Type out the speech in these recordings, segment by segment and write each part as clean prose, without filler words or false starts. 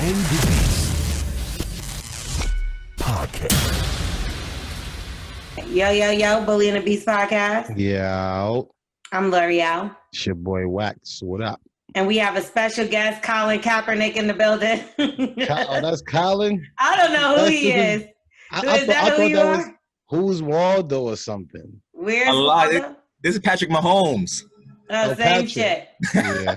and the Beast podcast. Yo, Bully and the Beast podcast. Yo. I'm L'Oreal. It's your boy Wax. What up? And we have a special guest, Colin Kaepernick, in the building. Oh, that's Colin? I don't know who he is. Is that who you are? Who's Waldo or something? Where's Waldo? This is Patrick Mahomes. Oh, same shit. Yeah.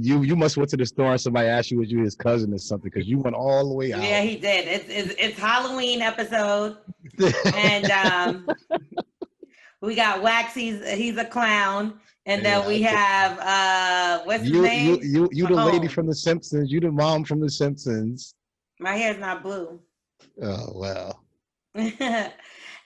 You must went to the store and somebody asked you was you his cousin or something because you went all the way out. Yeah, he did. It's Halloween episode, and we got Wax. He's a clown, and then we have what's his name? You the lady from The Simpsons. You the mom from The Simpsons. My hair's not blue. Oh well. All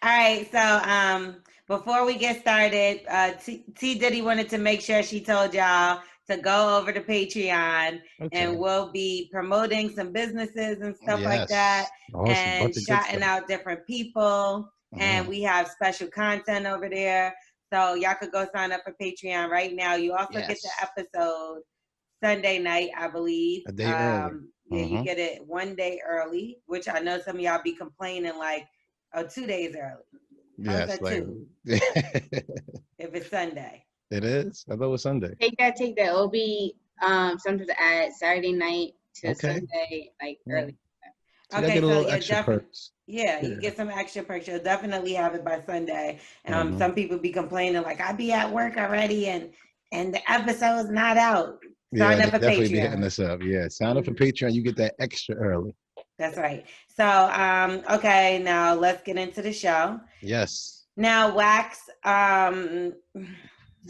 right, so before we get started, T Diddy wanted to make sure she told y'all to go over to Patreon, and we'll be promoting some businesses and stuff like that, and shouting out different people, and we have special content over there, so y'all could go sign up for Patreon right now. You also get the episode Sunday night, I believe. A day early. Yeah, you get it one day early, which I know some of y'all be complaining like, 2 days early. Yes, like, if it's Sunday. It is? I thought it was Sunday. Take that. It'll be something to add Saturday night to Sunday, like early. So okay, get a little extra perks. Yeah, you get some extra perks. You'll definitely have it by Sunday. Some people be complaining like, I be at work already and the episode's not out. Sign up for definitely Patreon. Be hitting us up. Yeah, sign up for Patreon. You get that extra early. That's right. So, okay, now let's get into the show. Yes. Now, Wax,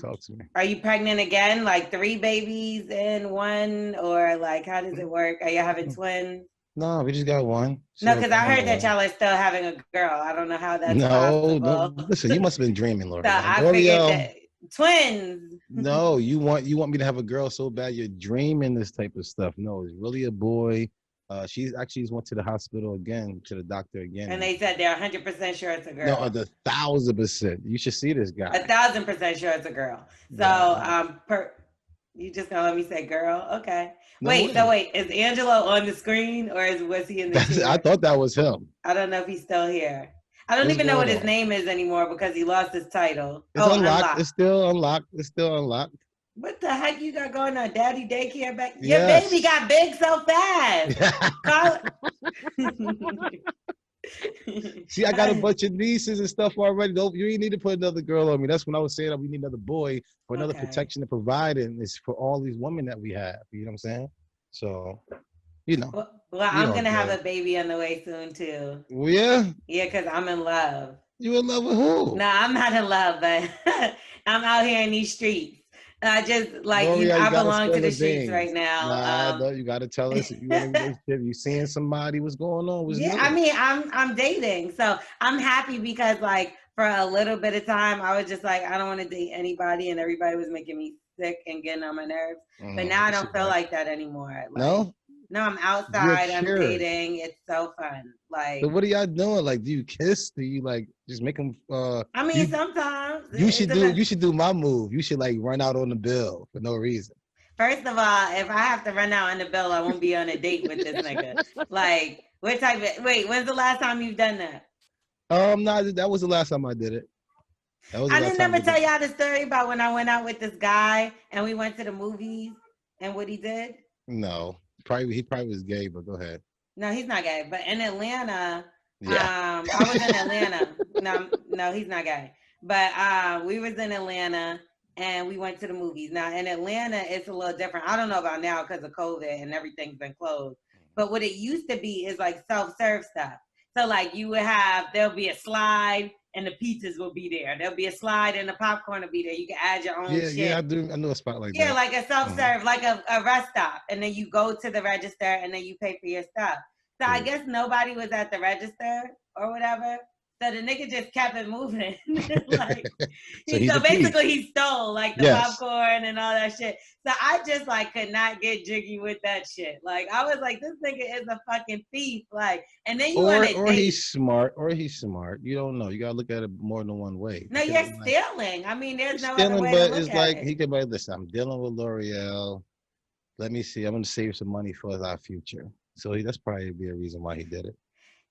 talk to me. Are you pregnant again? Like 3 babies in one, or like how does it work? Are you having twins? No, we just got one. No, because I heard that y'all are still having a girl. I don't know how that's possible. No, listen, you must have been dreaming, Lorel. So I figured that twins. No, you want me to have a girl so bad you're dreaming this type of stuff. No, it's really a boy. She's actually went to the hospital again, to the doctor again. And they said they're 100% sure it's a girl. No, 1,000%. You should see this guy. 1,000% sure it's a girl. So, you just gonna let me say girl? Okay. No, wait, is Angelo on the screen or was he in the chair? I thought that was him. I don't know if he's still here. I don't even know what his name is anymore because he lost his title. It's unlocked. It's still unlocked. What the heck you got going on? Daddy daycare back? Your baby got big so fast. See, I got a bunch of nieces and stuff already. You ain't need to put another girl on me. That's when I was saying that we need another boy for another protection to provide, and it's for all these women that we have. You know what I'm saying? So, you know. Well, I'm going to have a baby on the way soon, too. Well, yeah? Yeah, because I'm in love. You in love with who? No, I'm not in love, but I'm out here in these streets. I just like I belong to the streets right now. No, you gotta tell us if you in a relationship, you seeing somebody, what's going on? I mean, I'm dating, so I'm happy because like for a little bit of time, I was just like, I don't want to date anybody, and everybody was making me sick and getting on my nerves. But now I don't feel like that anymore. Like, no, I'm outside. I'm dating. It's so fun. Like, so what are y'all doing? Like, do you kiss? Do you like just make them? I mean, sometimes you should do my move. You should like run out on the bill for no reason. First of all, if I have to run out on the bill, I won't be on a date with this nigga. Like, what type of? Wait, when's the last time you've done that? No, that was the last time I did it. I didn't ever tell y'all the story about when I went out with this guy and we went to the movies and what he did. No. He probably was gay, but go ahead. No, he's not gay. But in Atlanta, I was in Atlanta. No, he's not gay. But we was in Atlanta and we went to the movies. Now in Atlanta, it's a little different. I don't know about now because of COVID and everything's been closed. But what it used to be is like self-serve stuff. So like there'll be a slide and the pizzas will be there. There'll be a slide and the popcorn will be there. You can add your own shit. Yeah, I do. I know a spot like that. Yeah, like a self-serve, like a rest stop. And then you go to the register and then you pay for your stuff. So I guess nobody was at the register or whatever. So the nigga just kept it moving. Like, so basically he stole like the popcorn and all that shit. So I just like could not get jiggy with that shit. Like I was like, this nigga is a fucking thief. Like, and then you want to he's smart. You don't know. You gotta look at it more than one way. No, you're stealing. I mean, there's no other way to look it's at like it. he could be like, listen, I'm dealing with L'Oreal. Let me see. I'm gonna save some money for our future. So that's probably be a reason why he did it.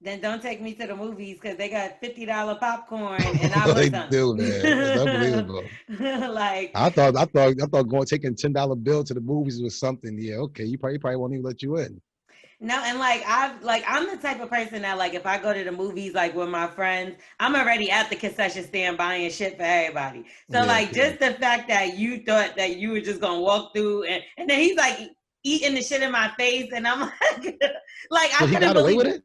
Then don't take me to the movies because they got $50 popcorn and I They want some. do, man. It's unbelievable. Like I thought going taking $10 bill to the movies was something. Yeah, okay. You probably won't even let you in. no, and I'm the type of person that like if I go to the movies like with my friends, I'm already at the concession stand buying shit for everybody. So Yeah, like just the fact that you thought that you were just gonna walk through and then he's like eating the shit in my face and I'm like so I he couldn't got away believe with it. it.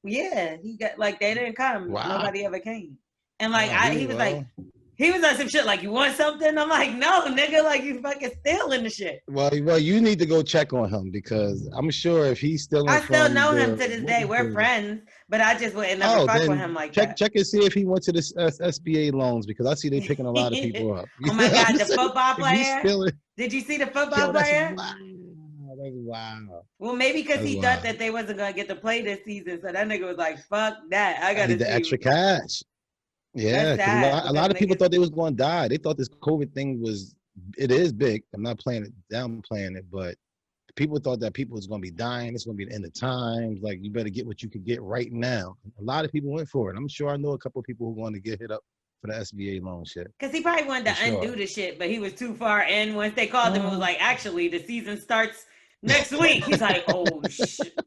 Yeah, he got like they didn't come. Wow. Nobody ever came. And like Wow, he was like some shit like you want something? I'm like, no, nigga, like you fucking stealing the shit. well, you need to go check on him because I'm sure if he's stealing I still from know him the to this day. movie We're theater, friends, but I just wouldn't never fuck with him then like check that. check and see if he went to this SBA loans because I see they picking a lot of people up. Oh my I'm God, the saying, football if you player. stealing, Did you see the football yo, that's player? wow. That's wow. Well, maybe because That's he wild. thought that they wasn't gonna get to play this season, so that nigga was like, "Fuck that, I I gotta need the see." extra cash. That's Yeah, because sad a lot because of people niggas. thought they was going to die. They thought this COVID thing it is big. I'm not downplaying it, but people thought that people was going to be dying. It's going to be the end of times. Like, you better get what you could get right now. A lot of people went for it. I'm sure I know a couple of people who are going to get hit up for the SBA loan shit. Because he probably wanted to undo the shit, but he was too far in. Once they called him, it was like, actually, the season starts next week. He's like, oh shit.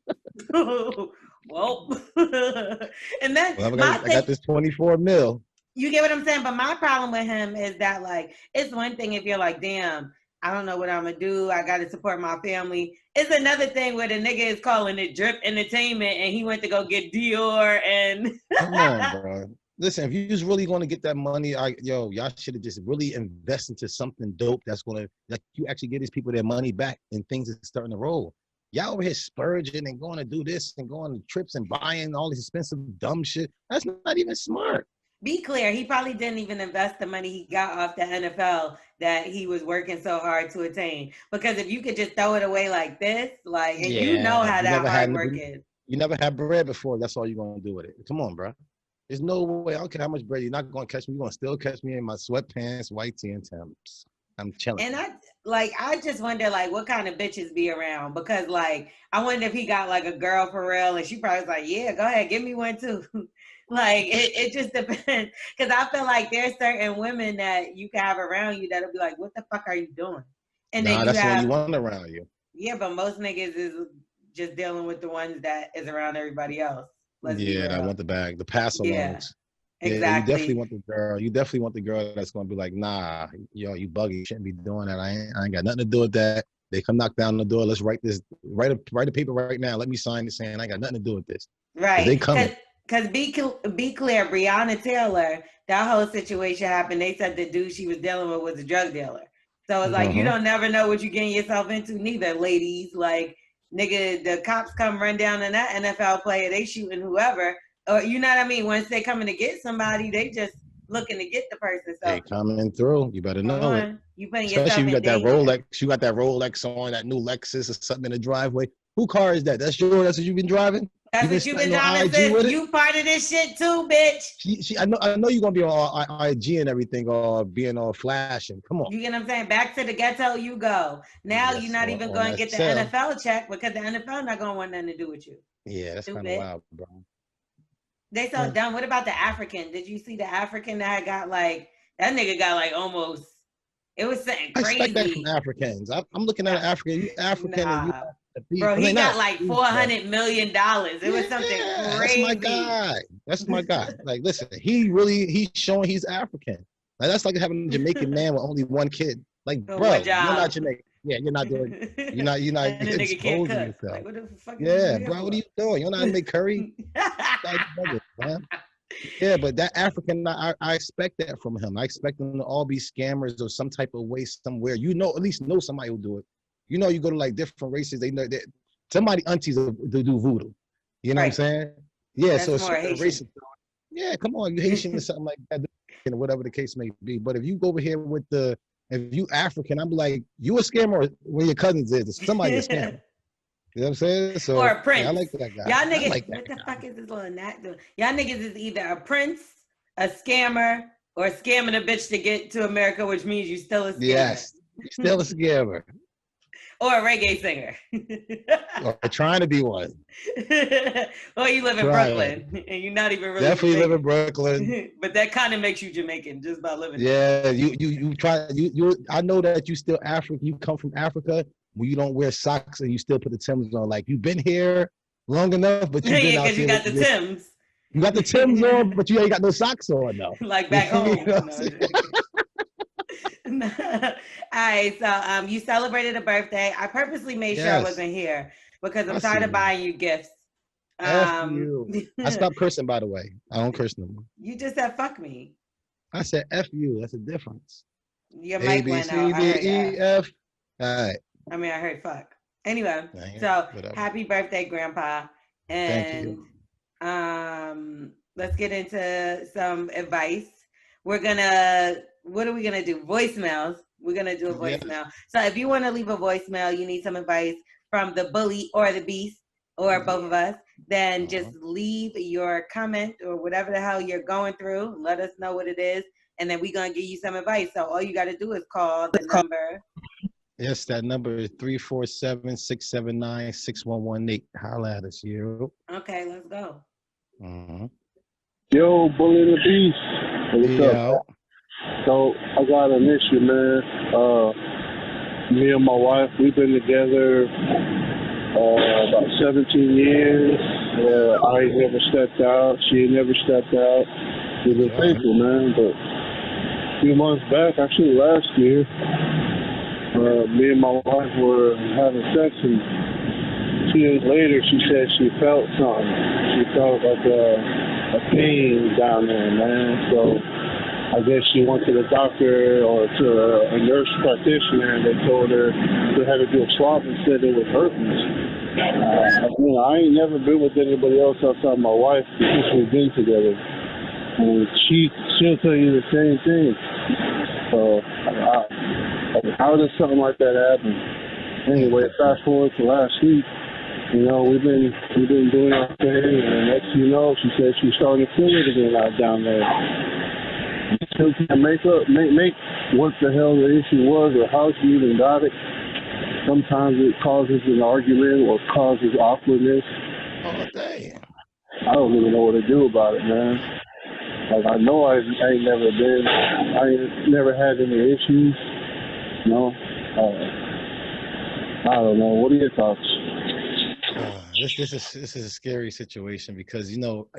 Well, and then I got this 24 mil. You get what I'm saying? But my problem with him is that like it's one thing if you're like, damn, I don't know what I'm gonna do. I gotta support my family. It's another thing where the nigga is calling it drip entertainment and he went to go get Dior and come on, bro. Listen, if you just really going to get that money, y'all should have just really invest into something dope that's going to, like, you actually get these people their money back and things are starting to roll. Y'all over here splurging and going to do this and going to trips and buying all this expensive dumb shit. That's not even smart. Be clear, he probably didn't even invest the money he got off the NFL that he was working so hard to attain. Because if you could just throw it away like this, like, and you know how that hard work is. You never had bread before. That's all you're going to do with it. Come on, bro. There's no way. I don't care how much bread. You're not going to catch me. You're going to still catch me in my sweatpants, white tee, and Temps. I'm chilling. And I just wonder, like, what kind of bitches be around? Because, like, I wonder if he got, like, a girl for real, and she probably was like, yeah, go ahead, give me one, too. Like, it just depends. Because I feel like there's certain women that you can have around you that'll be like, what the fuck are you doing? And then that's the one you want around you. Yeah, but most niggas is just dealing with the ones that is around everybody else. I want the bag, the pass alongs. Yeah, exactly. Yeah, you definitely want the girl. You definitely want the girl that's going to be like, nah, yo, you buggy. You shouldn't be doing that. I ain't got nothing to do with that. They come knock down the door. Let's write a paper right now. Let me sign this saying I ain't got nothing to do with this. Right. They coming. Because be clear, Breonna Taylor, that whole situation happened. They said the dude she was dealing with was a drug dealer. So it's like, you don't never know what you're getting yourself into neither, ladies. Like, nigga, the cops come run down on that NFL player. They shooting whoever. Or, you know what I mean? Once they coming to get somebody, they just looking to get the person. So they coming through. You better know it. You putting Especially yourself you got that danger. Rolex. You got that Rolex on, that new Lexus or something in the driveway. Who car is that? That's yours. That's what you've been driving? That's what you've been driving, sis. You part of this shit too, bitch. I know you're gonna be on IG and everything, or being all flashing. Come on. You get what I'm saying? Back to the ghetto you go. Now you're not even going to get the NFL check because the NFL not going to want nothing to do with you. Yeah, that's kind of wild, bro. They so dumb. What about the African? Did you see the African that got like, that nigga got like almost, it was something crazy. I expect that from Africans. I'm looking at an African. And you bro, he got like $400 million. It was something crazy. That's my guy. Like, listen, he's showing he's African. Like, that's like having a Jamaican man with only one kid. Like, bro, you're not Jamaican. Yeah, you're not doing. You're not exposing yourself. Like, what the fuck bro, what are you doing? You're not gonna make curry. Yeah, but that African, I expect that from him. I expect them to all be scammers or some type of way somewhere. You know, at least know somebody who'll do it. You know, you go to like different races. They know that somebody aunties will do voodoo. You know what I'm saying? Yeah. That's so racist. Yeah, come on, you Haitian or something like that, whatever the case may be. But if you go over here with if you African, I'm like, you a scammer, or when your cousins is somebody a scammer. You know what I'm saying? So, or a prince. Yeah, I like that guy. Y'all niggas, what the fuck is this little nat doing? Y'all niggas is either a prince, a scammer, or scamming a bitch to get to America, which means you still a scammer. Yes, still a scammer. or a reggae singer. Or trying to be one. Or you live in Brooklyn and you're not even really definitely Jamaican. live in Brooklyn. But that kind of makes you Jamaican just by living there. Yeah, you try you I know that you still African. You come from Africa where you don't wear socks and you still put the Timbs on. Like you've been here long enough, but you've been out because you got the Timbs. You got the Timbs on, but you ain't got no socks on though. Like back home. All right, so you celebrated a birthday. I purposely made sure I wasn't here because I'm tired of buying you gifts. F you. I stopped cursing, by the way. I don't curse no more. You just said fuck me. I said F you. That's a difference. Your mic went out. A, B, C, D, E, F. All right. I mean, I heard fuck. Anyway, so happy birthday, Grandpa. And let's get into some advice. What are we gonna do? Voicemails. We're gonna do a voicemail. So if you want to leave a voicemail, you need some advice from the bully or the beast or both of us, then just leave your comment or whatever the hell you're going through. Let us know what it is, and then we're gonna give you some advice. So all you gotta do is call the number. Yes, that number is 347-679-6118. Holla at us, you. Okay, let's go. Yo, bully the beast. What's up? So I got an issue, man. Me and my wife, we've been together about 17 years. I ain't never stepped out. She ain't never stepped out. We've been faithful, man. But a few months back, actually last year, me and my wife were having sex, and 2 days later, she said she felt something. She felt like a pain down there, man. So I guess she went to the doctor or to a nurse practitioner, and they told her they had to do a swab and said it was herpes. I ain't never been with anybody else outside my wife since we've been together, and she'll tell you the same thing. So how does something like that happen? Anyway, fast forward to last week. We've been doing our thing, and next thing you know, she said she's starting to feel it again out down there. Still can't make what the hell the issue was or how she even got it. Sometimes it causes an argument or causes awkwardness. Oh, damn. I don't even know what to do about it, man. Like, I know I ain't never had any issues. I don't know. What are your thoughts? This is a scary situation because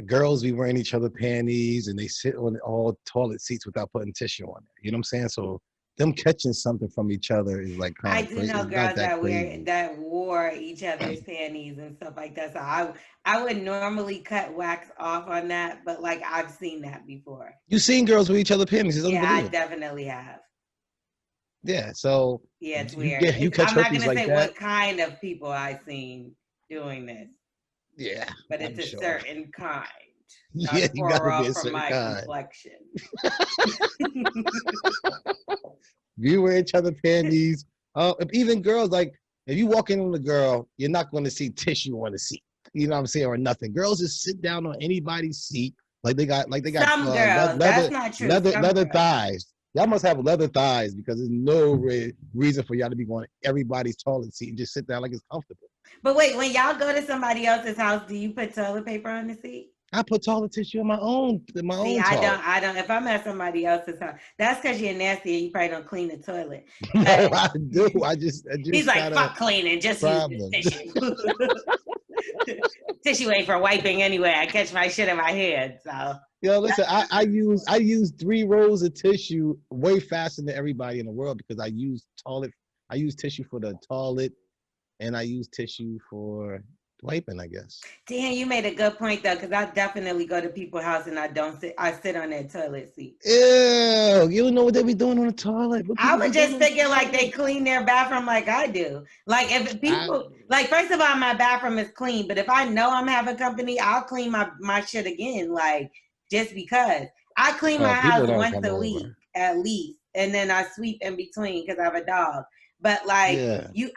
girls be wearing each other panties and they sit on all toilet seats without putting tissue on it. You know what I'm saying? So them catching something from each other is like kind of crazy. I do know girls that wore each other's panties and stuff like that. So I would normally cut wax off on that, but like I've seen that before. You've seen girls with each other panties? Yeah, I definitely have. Yeah, so yeah, it's weird. You catch I'm not gonna say like what kind of people I've seen doing this. Yeah, but it's a certain kind. Yeah, you gotta be a certain my kind. complexion. You wear each other panties. Even girls, like if you walk in on a girl, you're not going to see tissue on the seat. You know what I'm saying, or nothing. Girls just sit down on anybody's seat, like they got some girls. That's not true. Leather thighs. Y'all must have leather thighs because there's no reason for y'all to be going to everybody's toilet seat and just sit down like it's comfortable. But wait, when y'all go to somebody else's house, do you put toilet paper on the seat? I put toilet tissue on my own. I don't. If I'm at somebody else's house, that's because you're nasty and you probably don't clean the toilet. No, I do. I just. He's like, fuck cleaning, just use tissue. Tissue ain't for wiping anyway. I catch my shit in my head, so. Yo, listen, I use 3 rolls of tissue way faster than everybody in the world because I use tissue for the toilet, and I use tissue for wiping, I guess. Damn, you made a good point though, because I definitely go to people's house and I sit on their toilet seat. Ew, you don't know what they be doing on the toilet. I was just thinking like they clean their bathroom like I do. Like if people first of all, my bathroom is clean, but if I know I'm having company, I'll clean my shit again, like just because. I clean my house once a week at least, and then I sweep in between because I have a dog. But like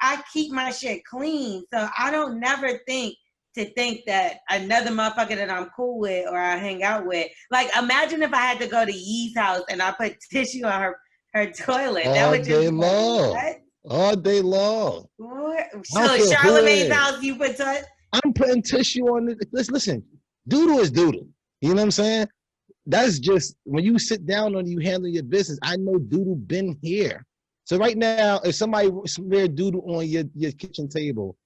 I keep my shit clean, so I don't never think that another motherfucker that I'm cool with or I hang out with. Like imagine if I had to go to Yee's house and I put tissue on her toilet. That would just what? All day long. So Charlamagne's house, you put I'm putting tissue on it. Listen, doodle is doodle. You know what I'm saying? That's just when you sit down and you handle your business. I know doodle been here. So right now, if somebody smear doodle on your kitchen table,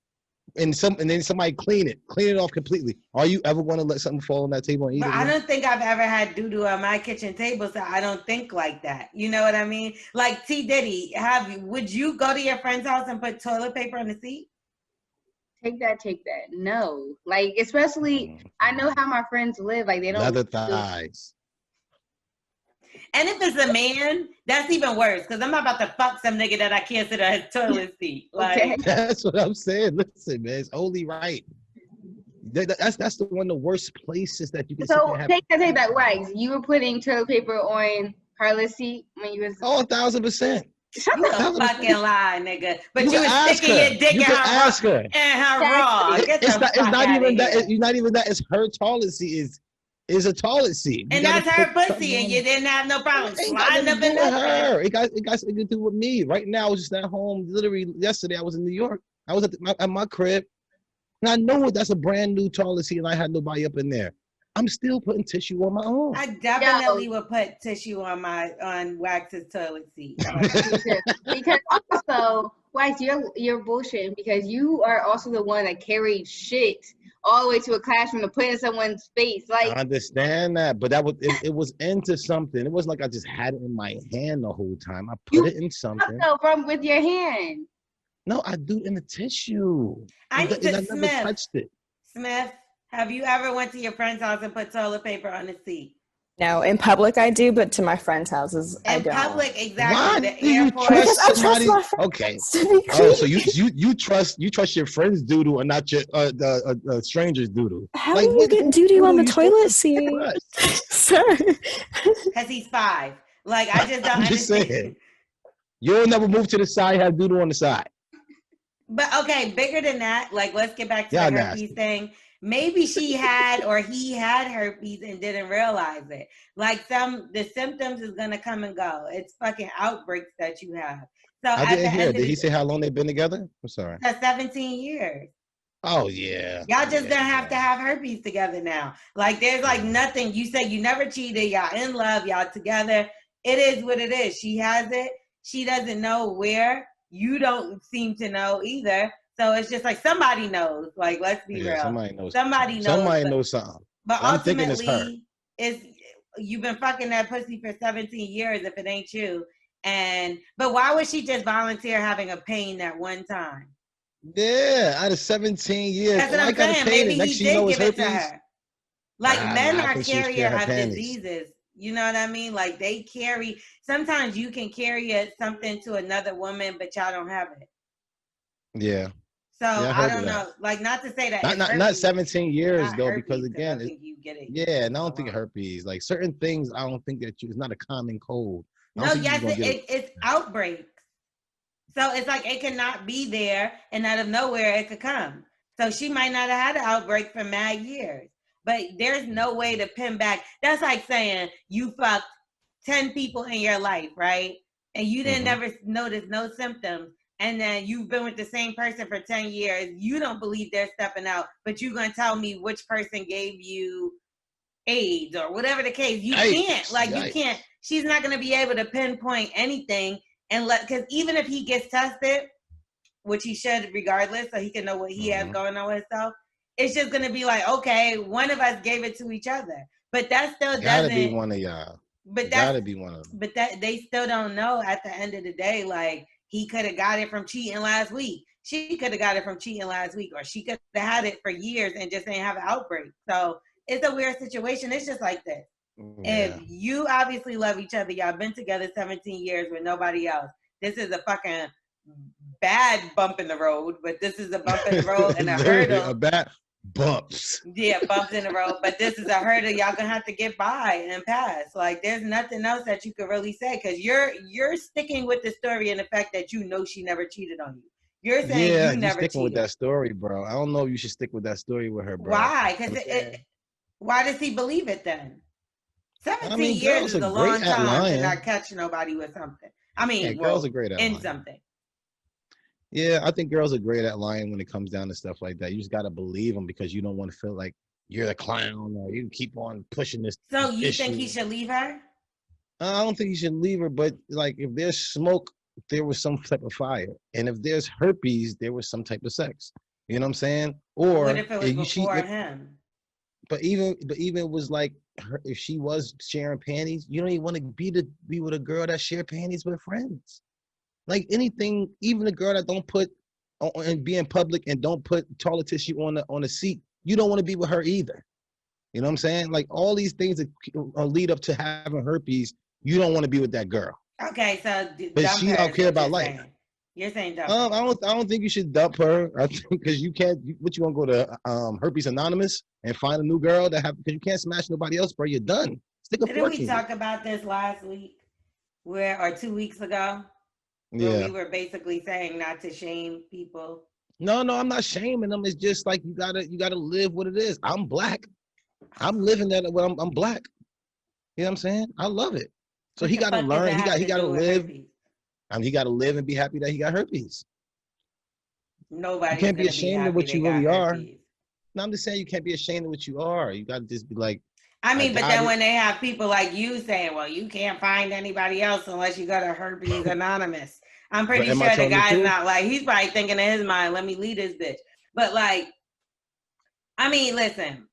and then somebody clean it off completely, are you ever going to let something fall on that table and eat it? I don't think I've ever had doo-doo on my kitchen table, so I don't think like that. You know what I mean? Like T Diddy, would you go to your friend's house and put toilet paper on the seat? Take that. No, like especially I know how my friends live. Like they don't leather thighs. And if it's a man, that's even worse because I'm not about to fuck some nigga that I can't sit on his toilet seat. Like okay. That's what I'm saying. Listen, man, it's only right. That's the one of the worst places that you can. So take that wax. You were putting toilet paper on Carla's seat when you was. Oh, 1,000%. Shut the fucking lie, nigga. But you was sticking her. your dick in her raw. It's not even that. It's not even that. It's her toilet seat. Is a toilet seat. And that's her pussy, and you didn't have no problem sliding up in her. It got something to do with me. Right now, I was just at home. Literally, yesterday, I was in New York. I was at my crib. And I know that's a brand new toilet seat, and I had nobody up in there. I'm still putting tissue on my own. I definitely would put tissue on Wax's toilet seat. Because also, Wax, you're bullshitting because you are also the one that carried shit all the way to a classroom to put in someone's face. Like I understand that, but it was into something. It wasn't like I just had it in my hand the whole time. I put it in something. From with your hand. No, I do in the tissue. I never touched it. Smith, have you ever went to your friend's house and put toilet paper on the seat? No, in public I do, but to my friends' houses I don't. In public, exactly. Why the do you airport. trust somebody? I trust my Okay. Oh, so you trust your friend's doodle and not your stranger's doodle. How do you get doodoo on the toilet seat? Sir. Because he's 5. Like I just don't I'm just understand. saying. You'll never move to the side, have doodle on the side. But okay, bigger than that, like let's get back to the herpes thing. Maybe she had or he had herpes and didn't realize it. Like the symptoms is gonna come and go. It's fucking outbreaks that you have. So I didn't hear. Did he say how long they've been together? I'm sorry. 17 years. Oh yeah. Y'all just gonna have to have herpes together now. Like there's like nothing. You say you never cheated. Y'all in love. Y'all together. It is what it is. She has it. She doesn't know where. You don't seem to know either. So it's just like somebody knows. Like, let's be real. Somebody knows. Somebody knows something. But I'm ultimately, you've been fucking that pussy for 17 years if it ain't you. But why would she just volunteer having a pain that one time? Yeah, out of 17 years. That's what I'm saying. Maybe he did give it to her. Like men are carrier of diseases. You know what I mean? Like they carry. Sometimes you can carry something to another woman, but y'all don't have it. Yeah. So I don't know. Like not to say that not 17 years though, because again, you get it. Yeah, and I don't think herpes. Like certain things, I don't think it's not a common cold. No, yes, it's outbreaks. So it's like it cannot be there, and out of nowhere it could come. So she might not have had an outbreak for mad years, but there's no way to pin back. That's like saying you fucked 10 people in your life, right? And you didn't ever notice no symptoms. And then you've been with the same person for 10 years. You don't believe they're stepping out, but you're going to tell me which person gave you AIDS or whatever the case. You can't. Like, you can't. She's not going to be able to pinpoint anything. Because even if he gets tested, which he should regardless, so he can know what he has going on with himself, it's just going to be like, okay, one of us gave it to each other. But that still doesn't. Gotta be one of y'all. But gotta be one of them. But they still don't know at the end of the day, like, he could have got it from cheating last week. She could have got it from cheating last week, or she could have had it for years and just ain't have an outbreak. So it's a weird situation. It's just like this. Yeah. If you obviously love each other, y'all been together 17 years with nobody else. This is a fucking bad bump in the road, but this is a bump in the road and a hurdle. A bad bumps. Yeah, bumps in the road, but this is a hurdle y'all gonna have to get by and pass. Like there's nothing else that you could really say because you're sticking with the story and the fact that you know she never cheated on you. You're saying you never sticking cheated. With that story, bro. I don't know if you should stick with that story with her, bro. Why? Because why does he believe it then? 17 years is a long time to not catch nobody with something. I mean, girls are great at lying. Something. Yeah, I think girls are great at lying when it comes down to stuff like that. You just gotta believe them because you don't want to feel like you're the clown or you keep on pushing So this you think he issue. should leave her? I don't think you should leave her, but like if there's smoke, there was some type of fire, and if there's herpes, there was some type of sex. You know what I'm saying? What Or if it was if you before she, him? but even it was like her, if she was sharing panties, you don't even want to be with a girl that share panties with friends. Like anything, even a girl that don't put and be in public and don't put toilet tissue on the seat, you don't want to be with her either. You know what I'm saying? Like all these things that lead up to having herpes, you don't want to be with that girl. Okay, so But dump she her don't is care what about you're life. saying. You're saying dump her. I don't think you should dump her. I think because you can't. What you want to go to Herpes Anonymous and find a new girl that have because you can't smash nobody else, bro. You're done. Stick a Didn't fork we in talk about this last week, or 2 weeks ago, where Yeah. we were basically saying not to shame people? No, I'm not shaming them. It's just like you gotta live what it is. I'm black. I'm living that. Well, I'm black. You know what I'm saying? I love it. So What he the got to fuck does learn. that have He to got to do with live. herpes? He got to live and be happy that he got herpes. You Nobody's can't be gonna be ashamed of happy what they you got really are. herpes. No, I'm just saying you can't be ashamed of what you are. You got to just be like, I mean, but then it. when they have people like you saying, well, you can't find anybody else unless you go to Herpes Anonymous. I'm pretty am I sure the telling the guy's truth? not like, he's probably thinking in his mind, let me leave this bitch. But like, I mean, listen,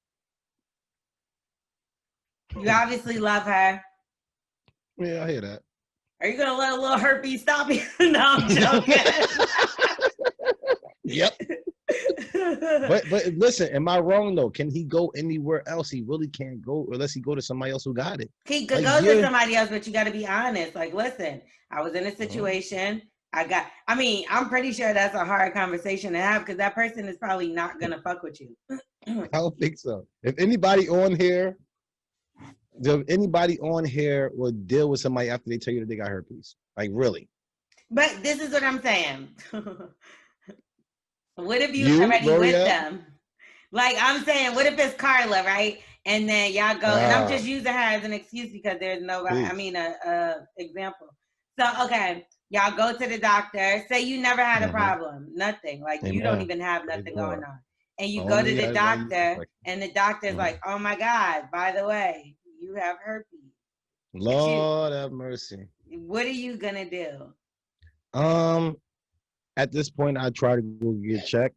you obviously love her. Yeah, I hear that. Are you gonna let a little herpes stop you? No, I'm joking. Yep. but listen, am I wrong though? Can he go anywhere else? He really can't go unless he go to somebody else who got it. He could go to somebody else, but you got to be honest. Like, listen, I was in a situation. I'm pretty sure that's a hard conversation to have because that person is probably not gonna fuck with you. I don't think so. If anybody on here will deal with somebody after they tell you that they got herpes, like really. But this is what I'm saying. What if you already Lorel? with them? Like I'm saying, what if it's Carla, right? And then y'all go, and I'm just using her as an excuse because there's nobody. Please. I mean, a example. So okay, y'all go to the doctor. Say you never had a problem, nothing. Like you don't even have nothing going on, and you go to the doctor, and the doctor's like, "Oh my God, by the way, you have herpes." Lord have mercy. What are you gonna do? At this point, I try to go get checked.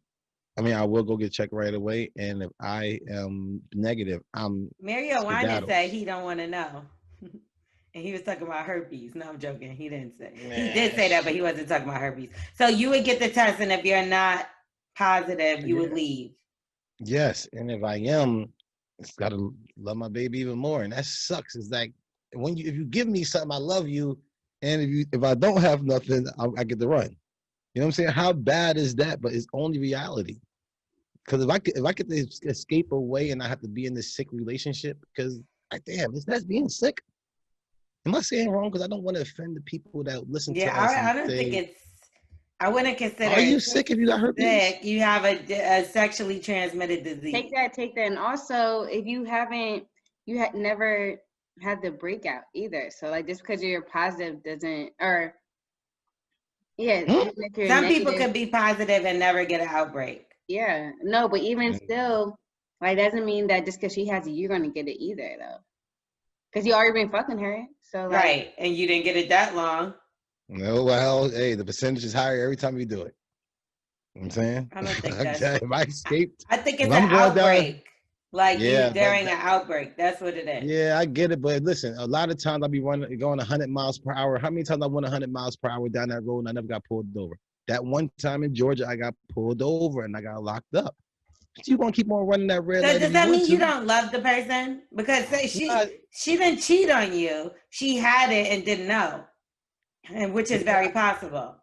I mean, I will go get checked right away, and if I am negative, I'm. Mario Winer said he don't want to know, and he was talking about herpes. No, I'm joking. He didn't say. He did say that, but he wasn't talking about herpes. So you would get the test, and if you're not positive, you would leave. Yes, and if I am, it's gotta love my baby even more, and that sucks. It's like if you give me something, I love you, and if I don't have nothing, I get to run. You know what I'm saying? How bad is that? But it's only reality. Because if I could escape away and I have to be in this sick relationship, because like, damn, that's being sick. Am I saying wrong? Because I don't want to offend the people that listen to us. I don't think it's. I wouldn't consider. Are you sick if you got herpes? Sick, you have a sexually transmitted disease. Take that. And also, if you never had the breakout either. So like, just because you're positive doesn't, or yeah. Some people could be positive and never get an outbreak. Yeah, no, but even still, like, doesn't mean that just because she has it, you're gonna get it either, though. Because you already been fucking her, so like, right, and you didn't get it that long. No, well, hey, the percentage is higher every time you do it. You know what I'm saying? I don't think that's. If I escaped, I think it's an outbreak. Like yeah, during an outbreak, that's what it is. Yeah, I get it, but listen, a lot of times I'll be going 100 miles per hour. How many times I went 100 miles per hour down that road and I never got pulled over? That one time in Georgia, I got pulled over and I got locked up. You gonna keep on running that red light? So does that mean you don't love the person? Because say she didn't cheat on you. She had it and didn't know, and which is very possible.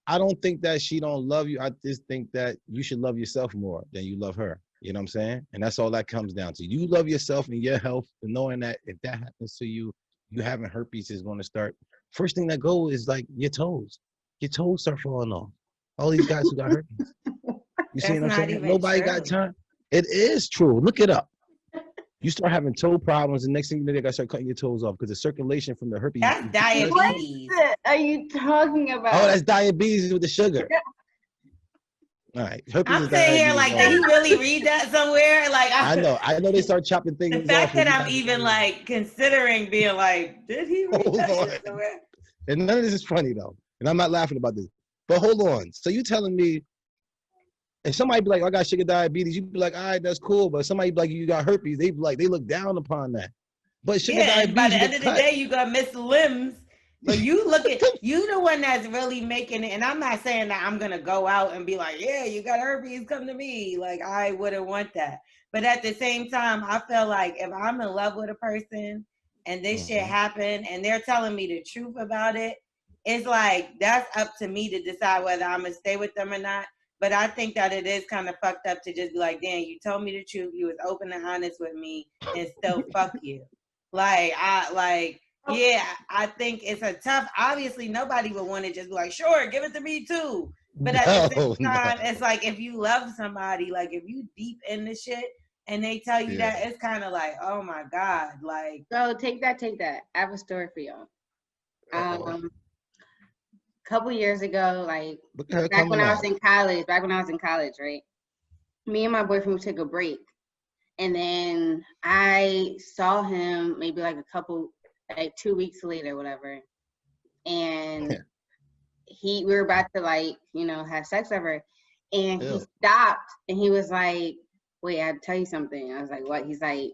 I don't think that she don't love you. I just think that you should love yourself more than you love her. You know what I'm saying? And that's all that comes down to. You love yourself and your health, and knowing that if that happens to you, you having herpes is going to start. First thing that go is like your toes. Your toes start falling off. All these guys who got herpes. You see what I'm saying? Nobody got time. It is true. Look it up. You start having toe problems, and next thing you know, they got to start cutting your toes off because the circulation from the herpes. That's diabetes. What are you talking about? Oh, that's diabetes with the sugar. All right. Herpes I'm is sitting here diabetes. like, did he really read that somewhere? Like, I know they start chopping things the off. fact that I'm even like considering being like, did he read that shit somewhere? And none of this is funny though. And I'm not laughing about this. But hold on. So you telling me, and somebody be like, I got sugar diabetes, you be like, all right, that's cool. But somebody be like, you got herpes, they be like, they look down upon that. But sugar diabetes, and by the end of the day, you gonna miss limbs. But you look at you the one that's really making it. And I'm not saying that I'm gonna go out and be like, yeah, you got herpes, come to me. Like I wouldn't want that. But at the same time, I feel like if I'm in love with a person and this shit happened and they're telling me the truth about it, it's like that's up to me to decide whether I'm gonna stay with them or not. But I think that it is kind of fucked up to just be like, damn, you told me the truth, you was open and honest with me, and still fuck you. Yeah, I think it's a tough. Obviously, nobody would want to just be like, sure, give it to me too. But at the same time, it's like if you love somebody, like if you deep in the shit and they tell you that, it's kind of like, oh my God, like. So take that. I have a story for y'all. Couple years ago, like back when I was in college, right? Me and my boyfriend took a break, and then I saw him maybe like 2 weeks later, whatever, and we were about to like, have sex ever, and he stopped and he was like, "Wait, I have to tell you something." I was like, "What?" He's like,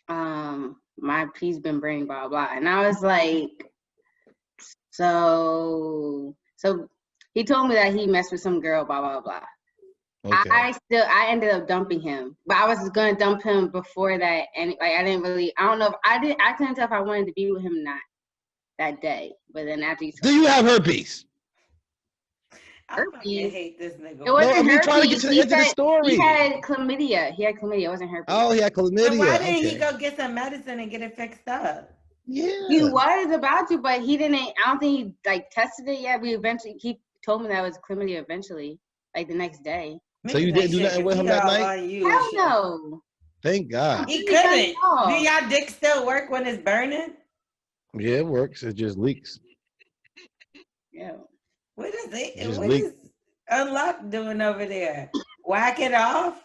"My pee's been burning, blah blah," and I was like. So he told me that he messed with some girl, blah, blah, blah. Okay. I ended up dumping him, but I was going to dump him before that. And like, I don't know if I couldn't tell if I wanted to be with him or not that day. But then after do you have herpes? I hate this nigga. It wasn't herpes. Trying to get to the end of the story. He had chlamydia. It wasn't herpes. Oh, he had chlamydia. So why didn't he go get some medicine and get it fixed up? Yeah. He was about to, but he didn't. I don't think he like tested it yet. He told me that it was chlamydia eventually, like the next day. So you didn't do nothing with him that night? Hell no. Thank God. He couldn't. Do y'all dick still work when it's burning? Yeah, it works. It just leaks. Yeah. What is it? What is Unlock doing over there? Whack it off?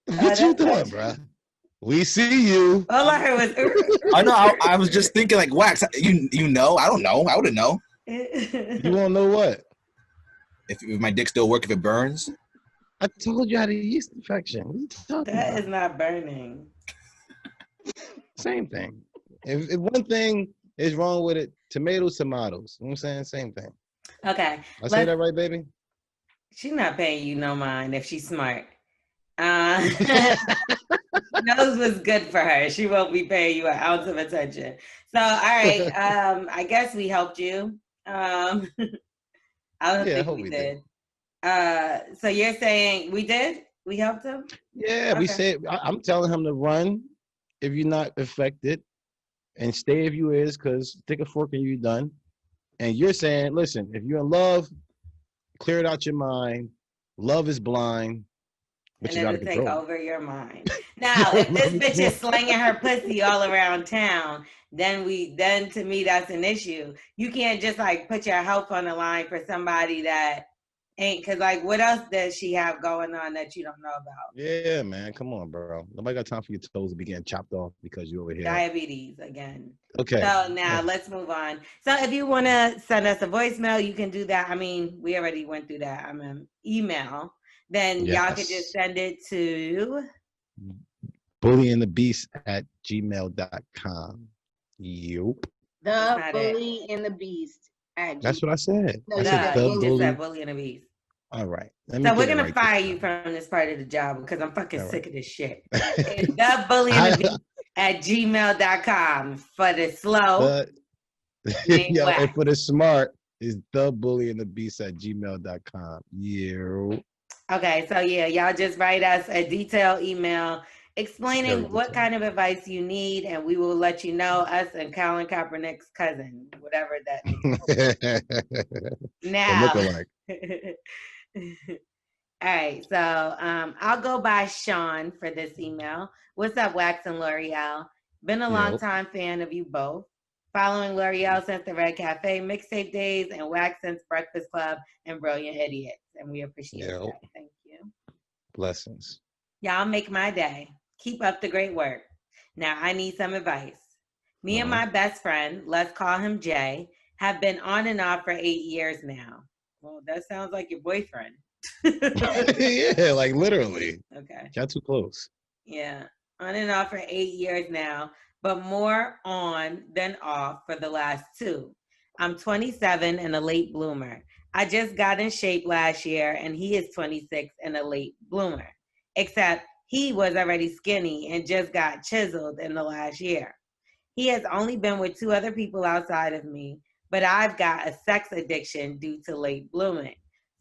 What you doing, bro? We see you. All I heard was. I know. I was just thinking like wax. You know? I don't know. I wouldn't know. You won't know what? If my dick still work if it burns. I told you I had a yeast infection. What are you talking about? That is not burning. Same thing. If one thing is wrong with it, tomatoes. You know what I'm saying? Same thing. Okay. I say that right, baby? She's not paying you no mind if she's smart. Nose was good for her. She won't be paying you an ounce of attention. So, all right. I guess we helped you. I don't think we did. So you're saying we did? We helped him? Yeah, okay. We said I'm telling him to run if you're not affected, and stay if you is, because stick a fork in you done. And you're saying, listen, if you're in love, clear it out your mind. Love is blind. But and it'll take over your mind. Now, if this bitch is slinging her pussy all around town, then to me that's an issue. You can't just like put your health on the line for somebody that ain't, because like what else does she have going on that you don't know about? Yeah, man, come on, bro. Nobody got time for your toes to be getting chopped off because you're over here. Diabetes again. Okay. So now let's move on. So if you want to send us a voicemail, you can do that. I mean, we already went through that. Email. Then y'all could just send it to bullyandthebeast@gmail.com. Yup. The Bully and the Beast. That's what I said. No, you just said Bully and the Beast. All right. So we're gonna fire you from this part of the job because I'm fucking sick of this shit. It's the Bully and the Beast @gmail.com for the slow. And for the smart is the Bully and the Beast @gmail.com. Yeah. Okay, so yeah, y'all just write us a detailed email explaining what kind of advice you need, and we will let you know, us and Colin Kaepernick's cousin, whatever that is. Now, all right, so I'll go by Sean for this email. What's up, Wax and L'Oreal? Been a long time fan of you both. Following L'Oreal since the Red Cafe mixtape days, and Wax since Breakfast Club and Brilliant Idiots. And we appreciate that. Thank you. Blessings. Y'all make my day. Keep up the great work. Now I need some advice. Me and my best friend, let's call him Jay, have been on and off for 8 years now. Well, that sounds like your boyfriend. Yeah, like literally. Okay. Y'all too close. Yeah. On and off for 8 years now, but more on than off for the last 2. I'm 27 and a late bloomer. I just got in shape last year, and he is 26 and a late bloomer. Except he was already skinny and just got chiseled in the last year. He has only been with 2 other people outside of me, but I've got a sex addiction due to late blooming.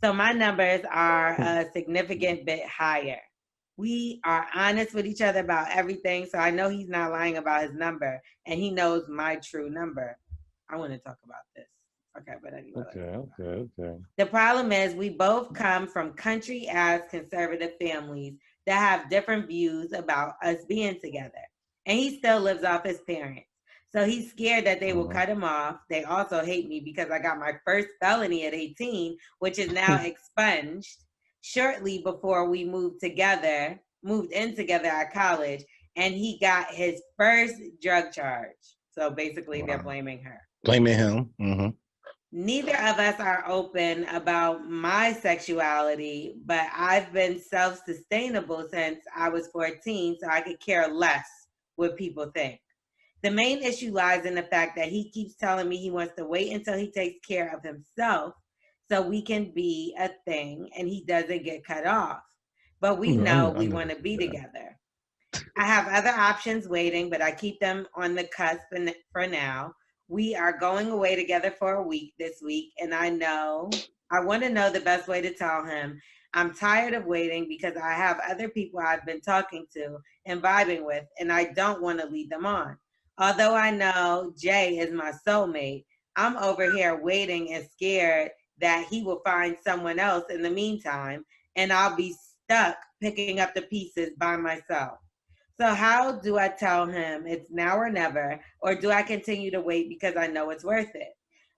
So my numbers are a significant bit higher. We are honest with each other about everything, so I know he's not lying about his number, and he knows my true number. I want to talk about this. Okay, but anyway. Okay. The problem is we both come from country-ass conservative families that have different views about us being together. And he still lives off his parents. So he's scared that they will cut him off. They also hate me because I got my first felony at 18, which is now expunged shortly before we moved in together at college. And he got his first drug charge. So basically they're blaming her. Blaming him. Neither of us are open about my sexuality, but I've been self-sustainable since I was 14, so I could care less what people think. The main issue lies in the fact that he keeps telling me he wants to wait until he takes care of himself so we can be a thing and he doesn't get cut off. But we know we want to be together. I have other options waiting, but I keep them on the cusp for now. We are going away together for a week this week, and I want to know the best way to tell him I'm tired of waiting because I have other people I've been talking to and vibing with, and I don't want to lead them on. Although I know Jay is my soulmate, I'm over here waiting and scared that he will find someone else in the meantime, and I'll be stuck picking up the pieces by myself. So how do I tell him it's now or never, or do I continue to wait because I know it's worth it?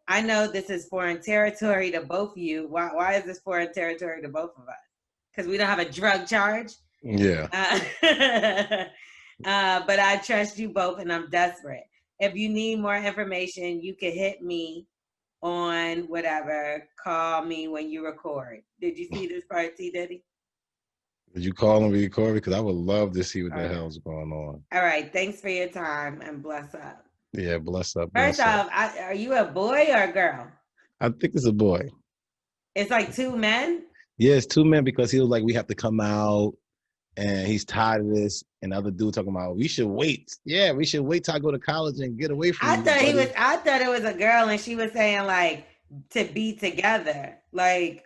I know this is foreign territory to both of you. Why is this foreign territory to both of us? Because we don't have a drug charge? Yeah. But I trust you both and I'm desperate. If you need more information, you can hit me on whatever. Call me when you record. Did you see this part, T. Diddy? Did you call and record? Because I would love to see what the hell's going on. All right. Thanks for your time and bless up. Yeah, bless up. First off, are you a boy or a girl? I think it's a boy. It's like 2 men? Yeah, it's 2 men because he was like, we have to come out and he's tired of this. And the other dude talking about, we should wait. Yeah, we should wait till I go to college and get away from I thought it was a girl and she was saying like to be together. Like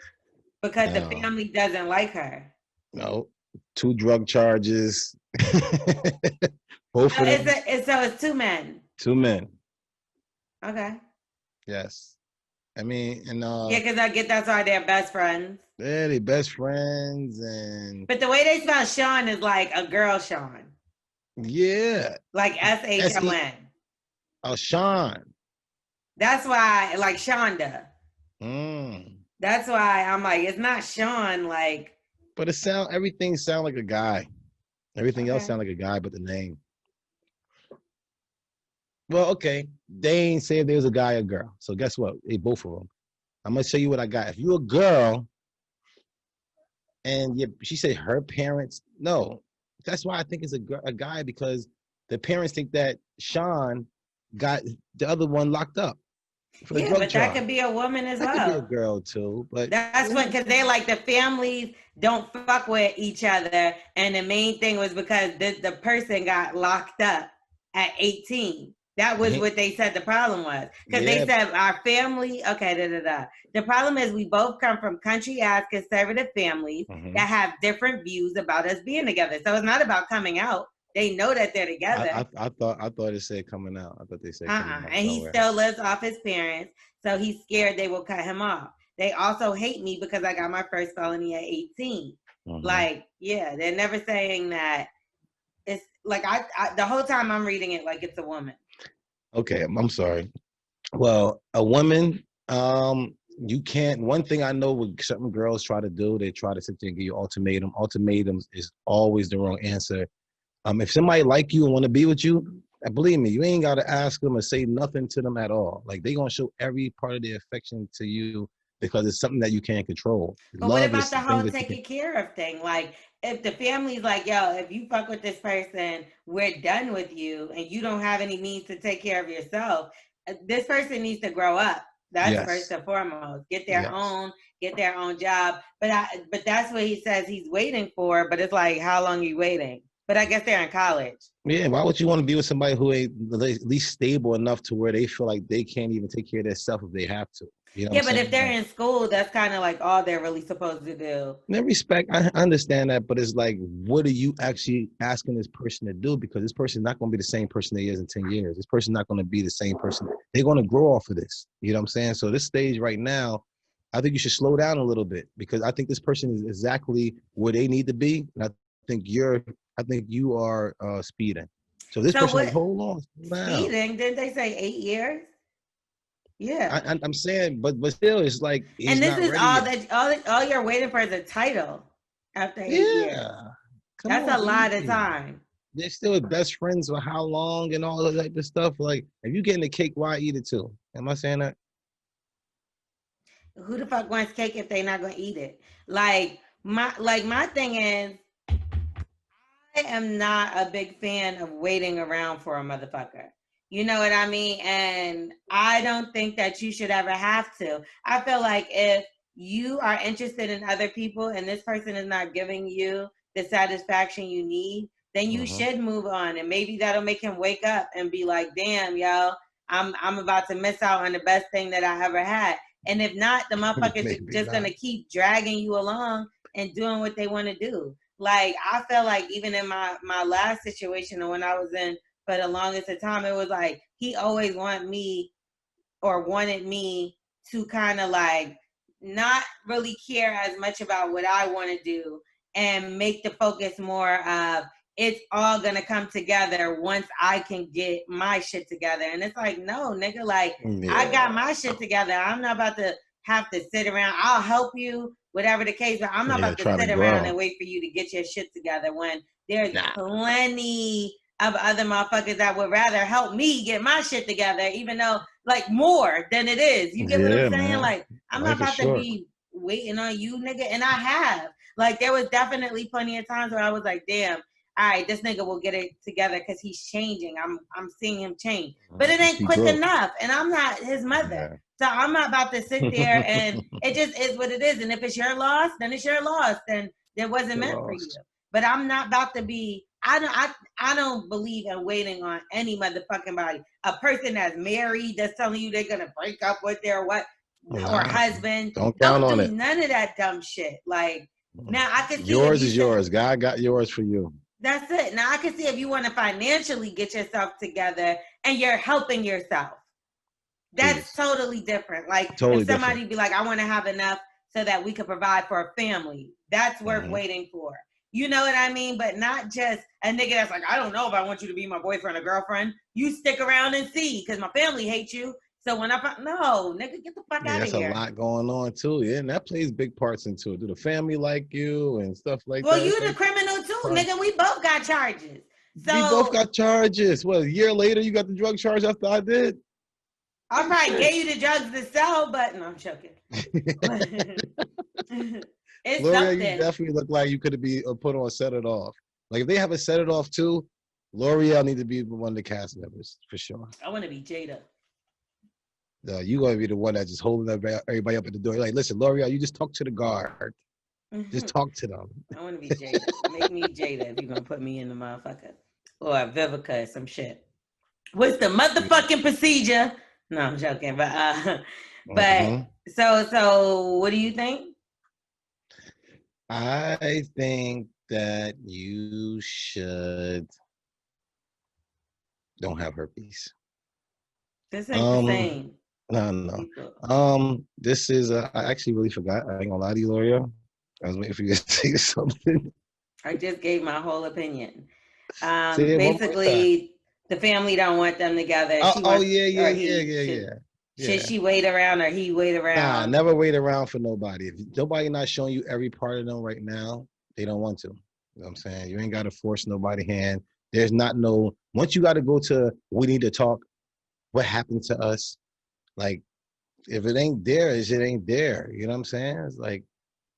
because the family doesn't like her. No, 2 drug charges. Both of them. So it's 2 men. 2 men. Okay. Yes. I mean, and yeah, because I get that's why they're best friends. Yeah, they're best friends, but the way they spell Sean is like a girl Sean. Yeah. Like Shon. Oh, Sean. That's why, like Shonda. That's why I'm like, it's not Sean, like. But everything sound like a guy. Everything else sound like a guy, but the name. Well, okay. They ain't say if there was a guy or girl. So guess what? They both of them. I'm gonna show you what I got. If you're a girl, and she said her parents, no. That's why I think it's a guy, because the parents think that Sean got the other one locked up. Yeah, but that could be a woman as well. That could be a girl too. But that's what, because they like the families don't fuck with each other, and the main thing was because the person got locked up at 18. That was what they said the problem was. Because they said our family, The problem is we both come from country-ass conservative families that have different views about us being together. So it's not about coming out. They know that they're together. I thought it said coming out. I thought they said coming out. And he still lives off his parents, so he's scared they will cut him off. They also hate me because I got my first felony at 18. Like, yeah, they're never saying that. It's like I the whole time I'm reading it like it's a woman. Okay, I'm sorry. Well, a woman, you can't. One thing I know what certain girls try to do, they try to sit there and give you ultimatum. Ultimatums is always the wrong answer. If somebody like you and want to be with you, believe me, you ain't got to ask them or say nothing to them at all. Like they gonna show every part of their affection to you because it's something that you can't control. But Love what about is the the thing whole that you taking can. care of thing? Like, if the family's like, yo, if you fuck with this person, we're done with you, and you don't have any means to take care of yourself, this person needs to grow up. That's first Yes. and foremost. Get Yes. their own job. But that's what he says he's waiting for. But it's like, how long are you waiting? But I guess they're in college. Yeah, why would you want to be with somebody who ain't at least stable enough to where they feel like they can't even take care of themselves if they have to? You know what Yeah, I'm but saying? if they're in school, that's kind of like all they're really supposed to do. In respect, I understand that, but it's like, what are you actually asking this person to do? Because this person is not going to be the same person they is in 10 years. This person is not going to be the same person. They're going to grow off of this. You know what I'm saying? So this stage right now, I think you should slow down a little bit because I think this person is exactly where they need to be. And I think you are speeding. So this person like, hold on, slow down. Speeding? Didn't they say 8 years? Yeah, I'm saying, but still, it's like he's and this not is ready all yet. all you're waiting for is a title after 8 years. Come That's on, a lot of easy. time. They're still best friends for how long and all of that type of stuff. Like, if you getting the cake, why eat it too? Am I saying that? Who the fuck wants cake if they're not gonna eat it? Like my thing is, I am not a big fan of waiting around for a motherfucker. You know what I mean? And I don't think that you should ever have to. I feel like if you are interested in other people and this person is not giving you the satisfaction you need, then you should move on. And maybe that'll make him wake up and be like, damn, yo, I'm about to miss out on the best thing that I ever had. And if not, the motherfuckers just gonna keep dragging you along and doing what they want to do. Like, I felt like even in my last situation and when I was in for the longest of time, it was like he always wanted me to kind of like not really care as much about what I want to do and make the focus more of it's all gonna come together once I can get my shit together. And it's like, no, nigga, like I got my shit together. I'm not about to have to sit around. I'll help you, whatever the case, but I'm not about to sit around and wait for you to get your shit together when there's plenty of other motherfuckers that would rather help me get my shit together, even though like more than it is. You get what I'm saying? Man. Like, I'm not about to be waiting on you, nigga. And I have. Like, there was definitely plenty of times where I was like, damn, all right, this nigga will get it together because he's changing. I'm seeing him change. But it ain't quick enough. And I'm not his mother. So I'm not about to sit there and it just is what it is. And if it's your loss, then it's your loss. Then it wasn't meant for you. But I'm not about to be, I don't believe in waiting on any motherfucking body. A person that's married that's telling you they're gonna break up with their what or husband. Don't do none of that dumb shit. Like, now I can see yours is yours. God got yours for you. That's it. Now I can see if you want to financially get yourself together and you're helping yourself. That's totally different. Like if somebody be like, I want to have enough so that we could provide for a family. That's worth waiting for. You know what I mean? But not just a nigga that's like, I don't know if I want you to be my boyfriend or girlfriend. You stick around and see, because my family hates you. So when no, nigga, get the fuck out of here. That's a lot going on too. Yeah, and that plays big parts into it. Do the family like you and stuff like that? Well, you the criminal too, nigga. We both got charges. So we both got charges. What, a year later you got the drug charge after I did? I probably gave you the drugs to sell, but no, I'm joking. It's Lorel, something. you definitely look like you could be put on Set It Off. Like if they have a Set It Off too, L'Oreal need to be one of the cast members for sure. I want to be Jada. You gonna be the one that's just holding everybody up at the door. You're like, listen, L'Oreal, you just talk to the guard. Just talk to them. I want to be Jada. Make me Jada if you're gonna put me in the motherfucker. Or Vivica or some shit. What's the motherfucking procedure? No, I'm joking. But so what do you think? I think that you should don't have herpes. This ain't the same. No. This is I actually really forgot. I ain't gonna lie to you, L'Oreal. I was waiting for you to say something. I just gave my whole opinion. Basically, the family don't want them together. Should she wait around or he wait around? Nah, never wait around for nobody. If nobody not showing you every part of them right now, they don't want to. You know what I'm saying? You ain't got to force nobody's hand. There's not no, once you got to go to, we need to talk, what happened to us? Like, if it ain't there, it ain't there. You know what I'm saying? It's like,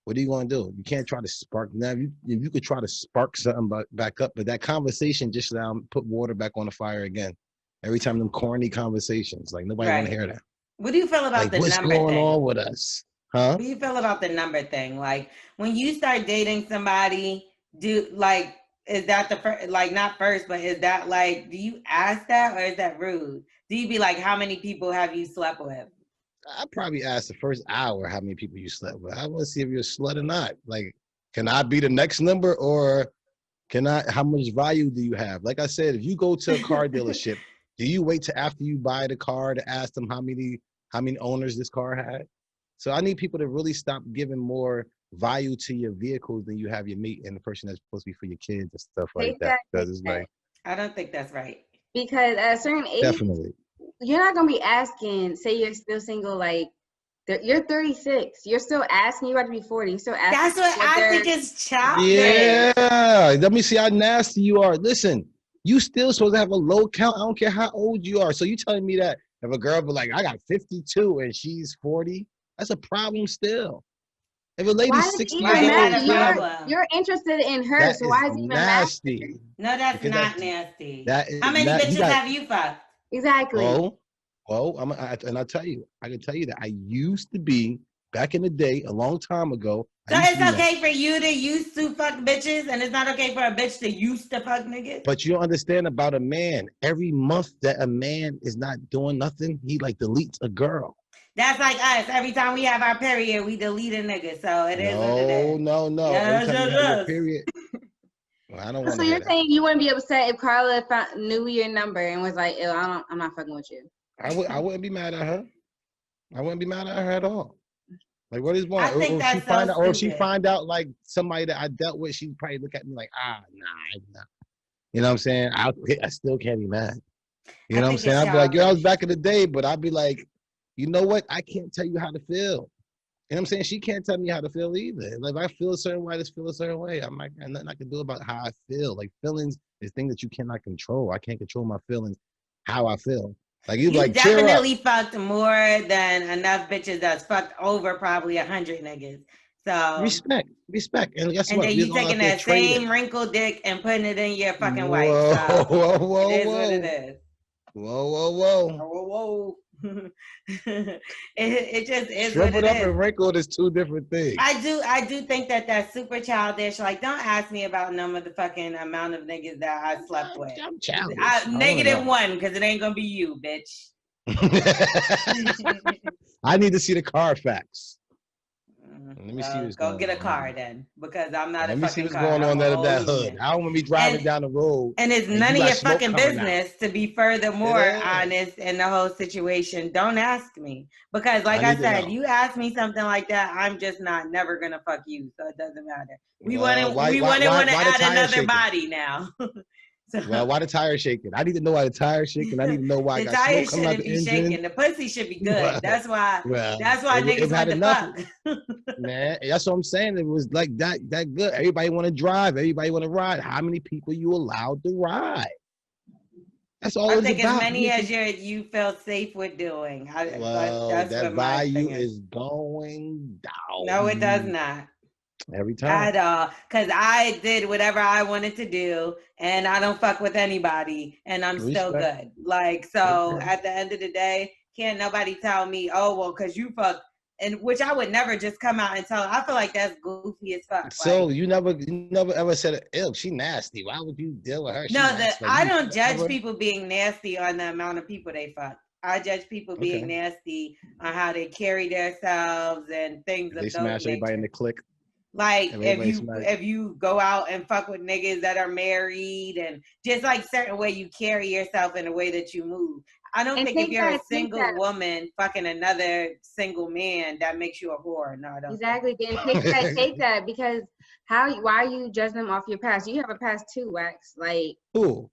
what are you going to do? You can't try to spark. Now, you could try to spark something back up, but that conversation just put water back on the fire again. Every time them corny conversations, like nobody want to hear that. What do you feel about the number thing? What's going on with us? Huh? What do you feel about the number thing? Like, when you start dating somebody, is that the first, like, not first, but is that like, do you ask that or is that rude? Do you be like, how many people have you slept with? I probably ask the first hour how many people you slept with. I want to see if you're a slut or not. Like, can I be the next number, or how much value do you have? Like I said, if you go to a car dealership, do you wait till after you buy the car to ask them how many owners this car had? So I need people to really stop giving more value to your vehicles than you have your mate and the person that's supposed to be for your kids and stuff like that. Because it's like, I don't think that's right. Because at a certain age, definitely, you're not gonna be asking. Say you're still single, like you're 36. You're still asking. You about to be 40. You're still asking. That's what I think is childish. Yeah. Let me see how nasty you are. Listen, you still supposed to have a low count. I don't care how old you are. So you telling me that if a girl be like, I got 52 and she's 40, that's a problem still. If a lady's 60 years old, you're interested in her, so why is it even nasty? No, that's not nasty. How many bitches have you fucked? Exactly. Well, I can tell you that I used to be, back in the day, a long time ago. So it's okay for you to used to fuck bitches, and it's not okay for a bitch to used to fuck niggas? But you don't understand about a man. Every month that a man is not doing nothing, he like deletes a girl. That's like us. Every time we have our period, we delete a nigga. So it is what it is. No. Yes, Every time you have your period. Well, I don't want to. So you're saying you wouldn't be upset if Carla knew your number and was like, "Ew, I'm not fucking with you." I wouldn't be mad at her. I wouldn't be mad at her at all. Like, what is wrong? Or if she find out like somebody that I dealt with, she'd probably look at me like, nah. You know what I'm saying? I still can't be mad. You know what I'm saying? I'd be like, I was back in the day, but I'd be like, you know what? I can't tell you how to feel. You know what I'm saying? She can't tell me how to feel either. Like, if I feel a certain way, I just feel a certain way. I'm like, there's nothing I can do about how I feel. Like, feelings is things that you cannot control. I can't control my feelings, how I feel. Like, you like, definitely fucked more than enough bitches that's fucked over probably 100 niggas. So respect. And guess what? And then you taking that same wrinkled dick and putting it in your fucking wife. So whoa. It is what it is. Whoa. it just is Shriveled what it up is. And wrinkled is two different things. I do think that's super childish. Like, don't ask me about no motherfucking amount of niggas that I slept with. I'm childish. -1, because it ain't gonna be you, bitch. I need to see the CarFax. Let me see what's going on. Go get a car then, because I'm not a fucking car. Let me see what's car. going on there at that hood. I don't want to be driving down the road. And it's none of your fucking business to be furthermore honest in the whole situation. Don't ask me. Because like I said, you ask me something like that, I'm just never going to fuck you. So it doesn't matter. We wouldn't want to add another body now. Well, why the tire shaking? I need to know why the tire shaking. I need to know why the tire shouldn't be shaking. The pussy should be good. That's why. That's why niggas want to fuck. Man, that's what I'm saying. It was like that good. Everybody want to drive. Everybody want to ride. How many people you allowed to ride? That's all. I think as many as you feel safe with doing. That value is going down. No, it does not. Every time. At all. Because I did whatever I wanted to do and I don't fuck with anybody and I'm still good. Like, so at the end of the day, can't nobody tell me, oh, well, because you fuck. And which I would never just come out and tell. I feel like that's goofy as fuck. So like, you never ever said, ew, she nasty. Why would you deal with her? I don't judge people being nasty on the amount of people they fuck. I judge people being nasty on how they carry themselves and things of those nature. They smash everybody in the clique. Like if you go out and fuck with niggas that are married and just like certain way you carry yourself in the way that you move. I don't think if you're a single woman fucking another single man, that makes you a whore. No, I don't. Exactly. Then take that because why are you judging them off your past? You have a past too, Wax. Like who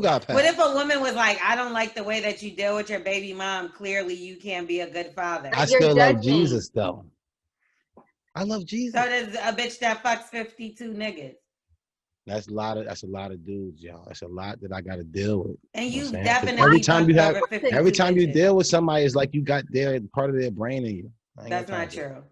got past? What if a woman was like, I don't like the way that you deal with your baby mom. Clearly, you can't be a good father. I still love Jesus though. I love Jesus. So does a bitch that fucks 52 niggas. That's a lot of dudes, y'all. That's a lot that I got to deal with. And you definitely every time you bitches. deal with somebody, it's like you got part of their brain in you. That's not true.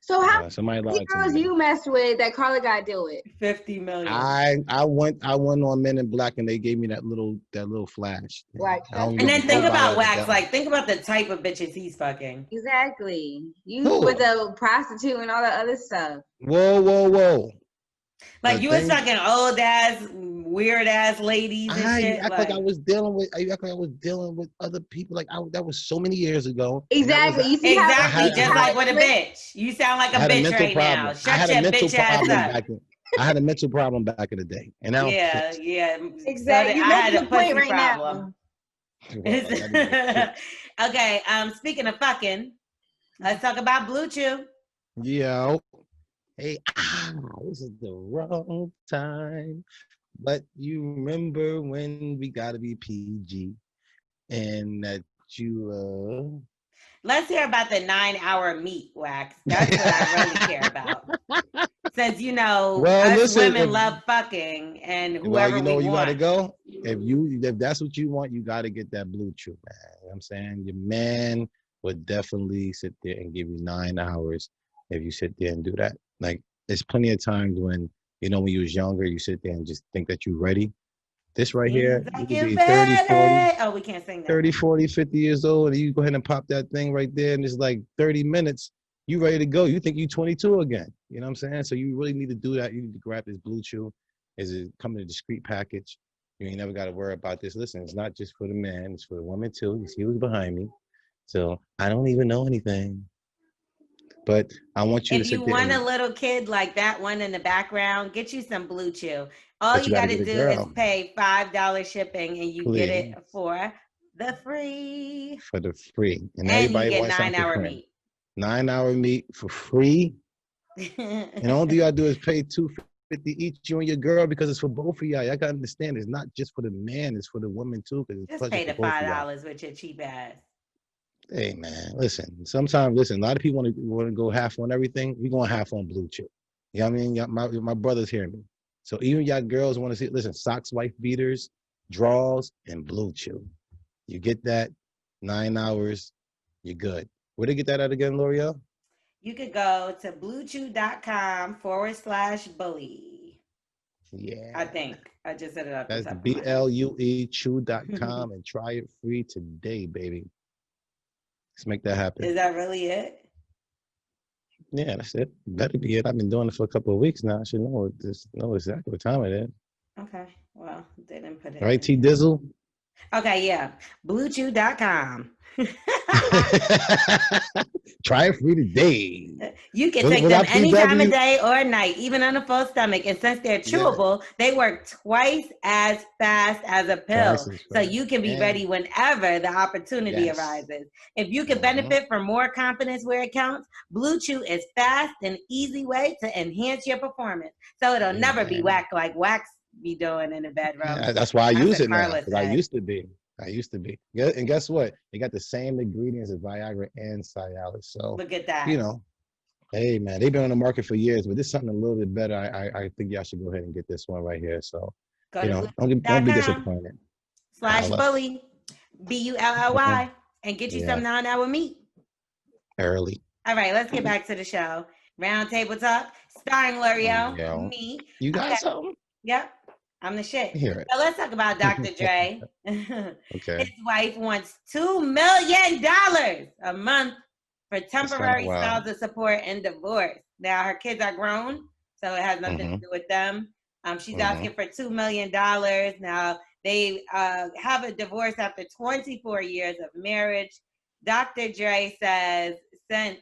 So how many girls you messed with that Carla got to deal with? 50 million. I went on Men in Black and they gave me that little flash. Right. And then think about Wax. Like think about the type of bitches he's fucking. Exactly. You with a prostitute and all that other stuff. Whoa. Like you was fucking old ass, weird ass ladies and shit. I like I was dealing with other people. Like that was so many years ago. Exactly. You see just like with a bitch. You sound like a bitch right now. Shut your bitch ass up. I had a mental problem back in the day, and now yeah. Exactly. So I had a pussy right problem. Okay. Speaking of fucking, let's talk about Blue Chew. Yo. Hey, this is the wrong time. But you remember when we gotta be PG and that you Let's hear about the 9-hour meet, Wax. That's what I really care about. Since us women love fucking and whoever we want. You gotta go. If that's what you want, you gotta get that Blue Chew, man. You know what I'm saying? Your man would definitely sit there and give you 9 hours if you sit there and do that. Like, there's plenty of times when when you was younger, you sit there and just think that you're ready. This right here, you could be 30, 40. Oh, we can't sing that. 30, 40, 50 years old, and you go ahead and pop that thing right there, and it's like 30 minutes, you ready to go. You think you're 22 again. You know what I'm saying? So you really need to do that. You need to grab this Blue Chew. It come in a discreet package. You ain't never got to worry about this. Listen, it's not just for the man. It's for the woman, too. You see who's behind me. So I don't even know anything. But I want you to sit there. If you want a little kid like that one in the background, get you some Blue Chew. All you got to do is pay $5 shipping and you get it for the free. For the free. And everybody you get 9-hour meat. 9-hour meat for free. And all you got to do is pay $2.50 each, you and your girl, because it's for both of y'all. Y'all got to understand, it's not just for the man, it's for the woman too. Just pay the $5 with your cheap ass. Hey man, listen. A lot of people want to go half on everything. We going half on Blue Chew. You know what I mean? My brother's hearing me. So even y'all girls want to see. Listen, socks, wife beaters, draws, and Blue Chew. You get that 9 hours, you're good. Where they get that at again, L'Oreal? You could go to bluechew.com/bully. Yeah. I think I just set it up. That's BLUEchew.com and try it free today, baby. Let's make that happen. Is that really it? Yeah, that's it. Better be it. I've been doing it for a couple of weeks now. I should know exactly what time it is. Okay. Well, they didn't put it. Right, T Dizzle? Okay, yeah. BlueChew.com. Try it free today. You can take them any time of day or night, even on a full stomach. And since they're chewable, they work twice as fast as a pill. So you can be ready whenever the opportunity arises. If you can benefit from more confidence where it counts, Blue Chew is fast and easy way to enhance your performance. So it'll never be whack like Wax be doing in the bedroom. Yeah, that's why I use it now. I used to be. And guess what? They got the same ingredients as Viagra and Cialis. So look at that. Hey man, they've been on the market for years, but this is something a little bit better. I think y'all should go ahead and get this one right here. So don't be disappointed. /bully BULLY and get you some 9-hour meat. Early. All right, let's get back to the show. Round Table Talk, starring L'Oreal, me. You got something? Yep. I'm the shit. Hear it. So let's talk about Dr. Dre. Okay. His wife wants $2 million a month for temporary spousal support and divorce. Now her kids are grown, so it has nothing to do with them. She's asking for $2 million. Now they have a divorce after 24 years of marriage. Dr. Dre says since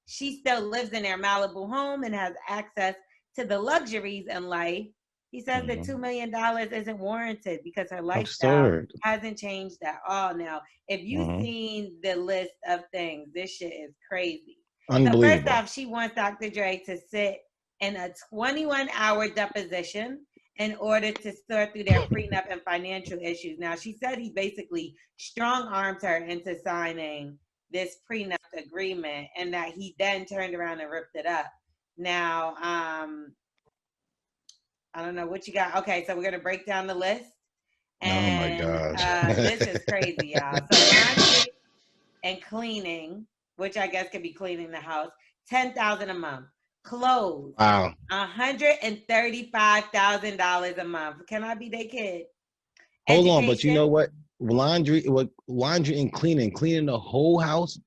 she still lives in their Malibu home and has access to the luxuries in life, He says that $2 million isn't warranted because her lifestyle hasn't changed at all. Now, if you've seen the list of things, this shit is crazy. So first off, she wants Dr. Dre to sit in a 21-hour deposition in order to sort through their prenup and financial issues. Now, she said he basically strong-armed her into signing this prenup agreement and that he then turned around and ripped it up. Now, I don't know what you got. Okay, so we're going to break down the list. And, oh, my gosh. This is crazy, y'all. So laundry and cleaning, which I guess could be cleaning the house, $10,000 a month. Clothes, wow, $135,000 a month. Can I be their kid? Hold on, but you know what? Laundry and cleaning the whole house.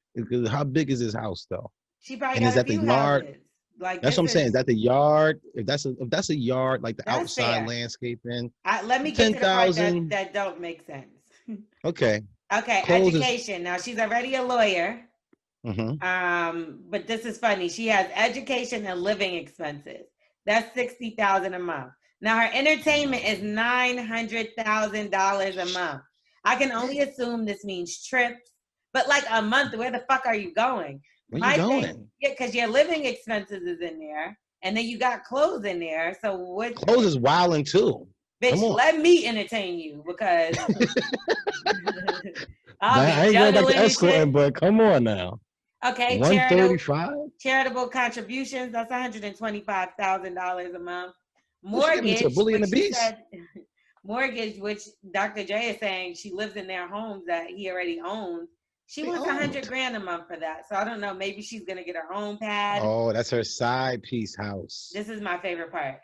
How big is this house though? She probably got a few houses. Like that's what I'm saying. Is that the yard? If that's a yard, like the outside fair. landscaping. Let me get to the part that don't make sense. Okay. Okay. Education. Now she's already a lawyer. But this is funny. She has education and living expenses. That's $60,000 a month. Now her entertainment is $900,000 a month. I can only assume this means trips, but like a month, where the fuck are you going? Where you going? Yeah, because your living expenses is in there, and then you got clothes in there. So what? Clothes is wilding too. Bitch, let me entertain you because I ain't going back to escorting, but come on now. Okay, 135. Charitable contributions, that's $125,000 a month. Mortgage, mortgage, which Dr. J is saying she lives in their homes that he already owns. She wants $100,000 a month for that. So I don't know. Maybe she's gonna get her own pad. Oh, that's her side piece house. This is my favorite part.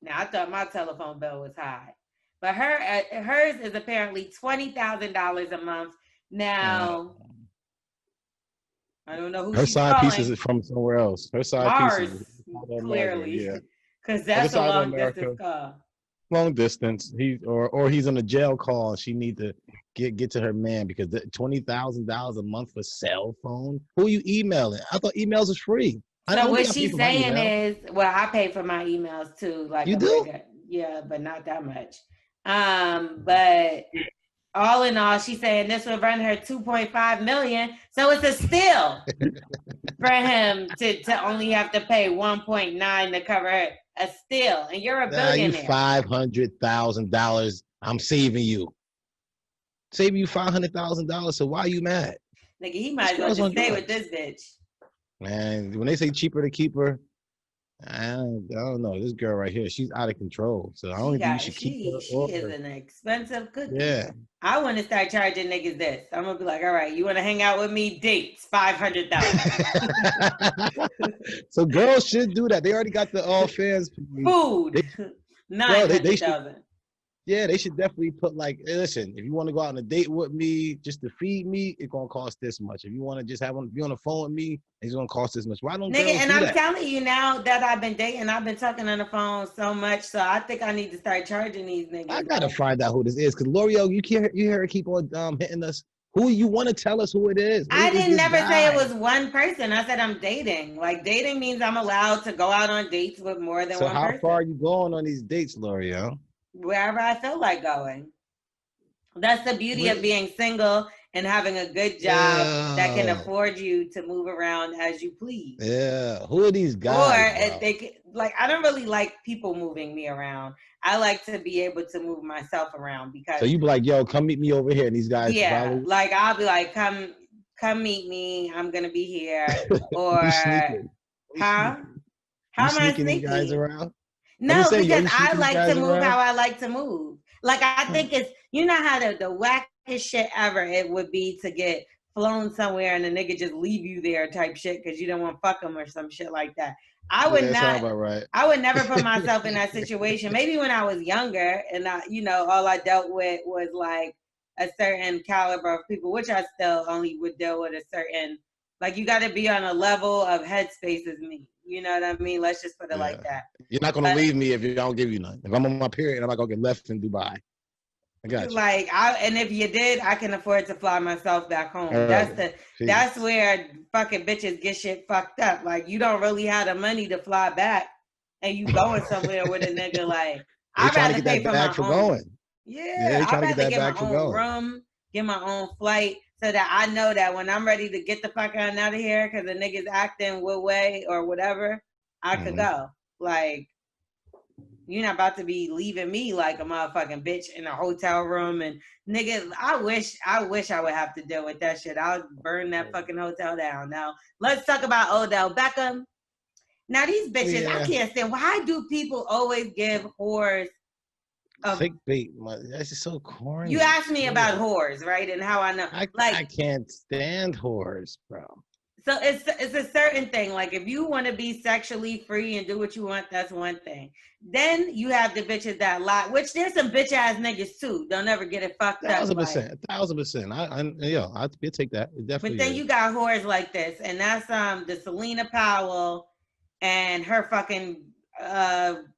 Now I thought my telephone bill was high, but hers is apparently $20,000 a month. Now. I don't know who her side piece is from somewhere else. Her side piece is clearly, because that's a long distance call. Long distance. He's on a jail call. And she need to get to her man because $20,000 a month for cell phone. Who are you emailing? I thought emails was free. So what she's saying is, well, I pay for my emails too. Like you do? Yeah, but not that much. But. All in all, she's saying this would run her $2.5 million. So it's a steal for him to only have to pay $1.9 to cover it. A steal. And you're a billionaire. You $500,000. I'm saving you. Saving you $500,000. So why are you mad? Nigga, he might as well just stay with this bitch. Man, when they say cheaper to keep her, I don't know. This girl right here, she's out of control. So I don't think you should keep her. She is an expensive cookie. Yeah. I want to start charging niggas this. I'm gonna be like, all right, you want to hang out with me? Dates, $500,000. So girls should do that. They already got the all fans. Food, $900,000. Yeah, they should definitely put like, hey, listen, if you want to go out on a date with me just to feed me, it's gonna cost this much. If you want to just be on the phone with me, it's gonna cost this much. Why don't nigga? And I'm that? telling you now that I've been dating, I've been talking on the phone so much, so I think I need to start charging these niggas. I gotta find out who this is, cause L'Oreal, you hear her keep on hitting us. Who you want to tell us who it is? I didn't never say it was one person. I said I'm dating. Like dating means I'm allowed to go out on dates with more than one person. So how far are you going on these dates, L'Oreal? Wherever I feel like going. That's the beauty of being single and having a good job that can afford you to move around as you please. Yeah. Who are these guys? Or I don't really like people moving me around. I like to be able to move myself around because. So you be like, yo, come meet me over here, and these guys. Yeah, like I'll be like, come meet me. I'm gonna be here. Or how? How am I sneaking? Guys around? No, because I like to move how I like to move. Like I think it's how the wackest shit ever it would be to get flown somewhere and the nigga just leave you there type shit because you don't want to fuck him or some shit like that. I would I would never put myself in that situation. Maybe when I was younger and all I dealt with was like a certain caliber of people, which I still only would deal with a certain, like you got to be on a level of headspace as me. You know what I mean? Let's just put it like that. You're not going to leave me if you don't give you nothing. If I'm on my period, I'm not going to get left in Dubai. I got you. And if you did, I can afford to fly myself back home. That's where fucking bitches get shit fucked up. Like you don't really have the money to fly back and you going somewhere with a nigga, like, I'd rather pay for my own. Yeah, I'd rather get my own room, get my own flight, so that I know that when I'm ready to get the fuck out of here because the nigga's acting one way or whatever, I could go. Like, you're not about to be leaving me like a motherfucking bitch in a hotel room. And niggas, I wish I would have to deal with that shit. I'll burn that fucking hotel down. Now, let's talk about Odell Beckham. Now, these bitches, I can't stand. Why do people always give whores clickbait? That's just so corny. You asked me about whores, right? And how I know. I can't stand whores, bro. So it's a certain thing. Like, if you want to be sexually free and do what you want, that's one thing. Then you have the bitches that lie, which there's some bitch ass niggas too. Don't ever get it fucked up. 1,000%. 1,000%. I'll take that. It definitely. But then you got whores like this, and that's the Selena Powell and her fucking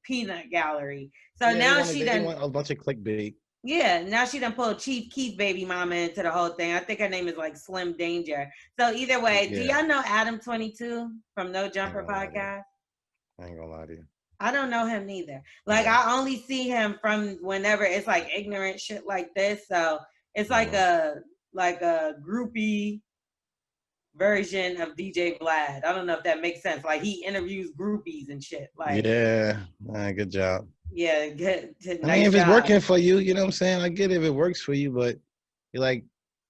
peanut gallery. So now she done a bunch of clickbait. Yeah, now she done pulled Chief Keef baby mama into the whole thing. I think her name is like Slim Danger. So either way, do y'all know Adam 22 from No Jumper podcast? I ain't gonna lie to you. I don't know him neither. Like, I only see him from whenever it's like ignorant shit like this. So it's like a groupie version of DJ Vlad. I don't know if that makes sense. Like, he interviews groupies and shit. Like, good job. Yeah, good. I mean, if it's working for you, you know what I'm saying? I get it if it works for you, but you're like,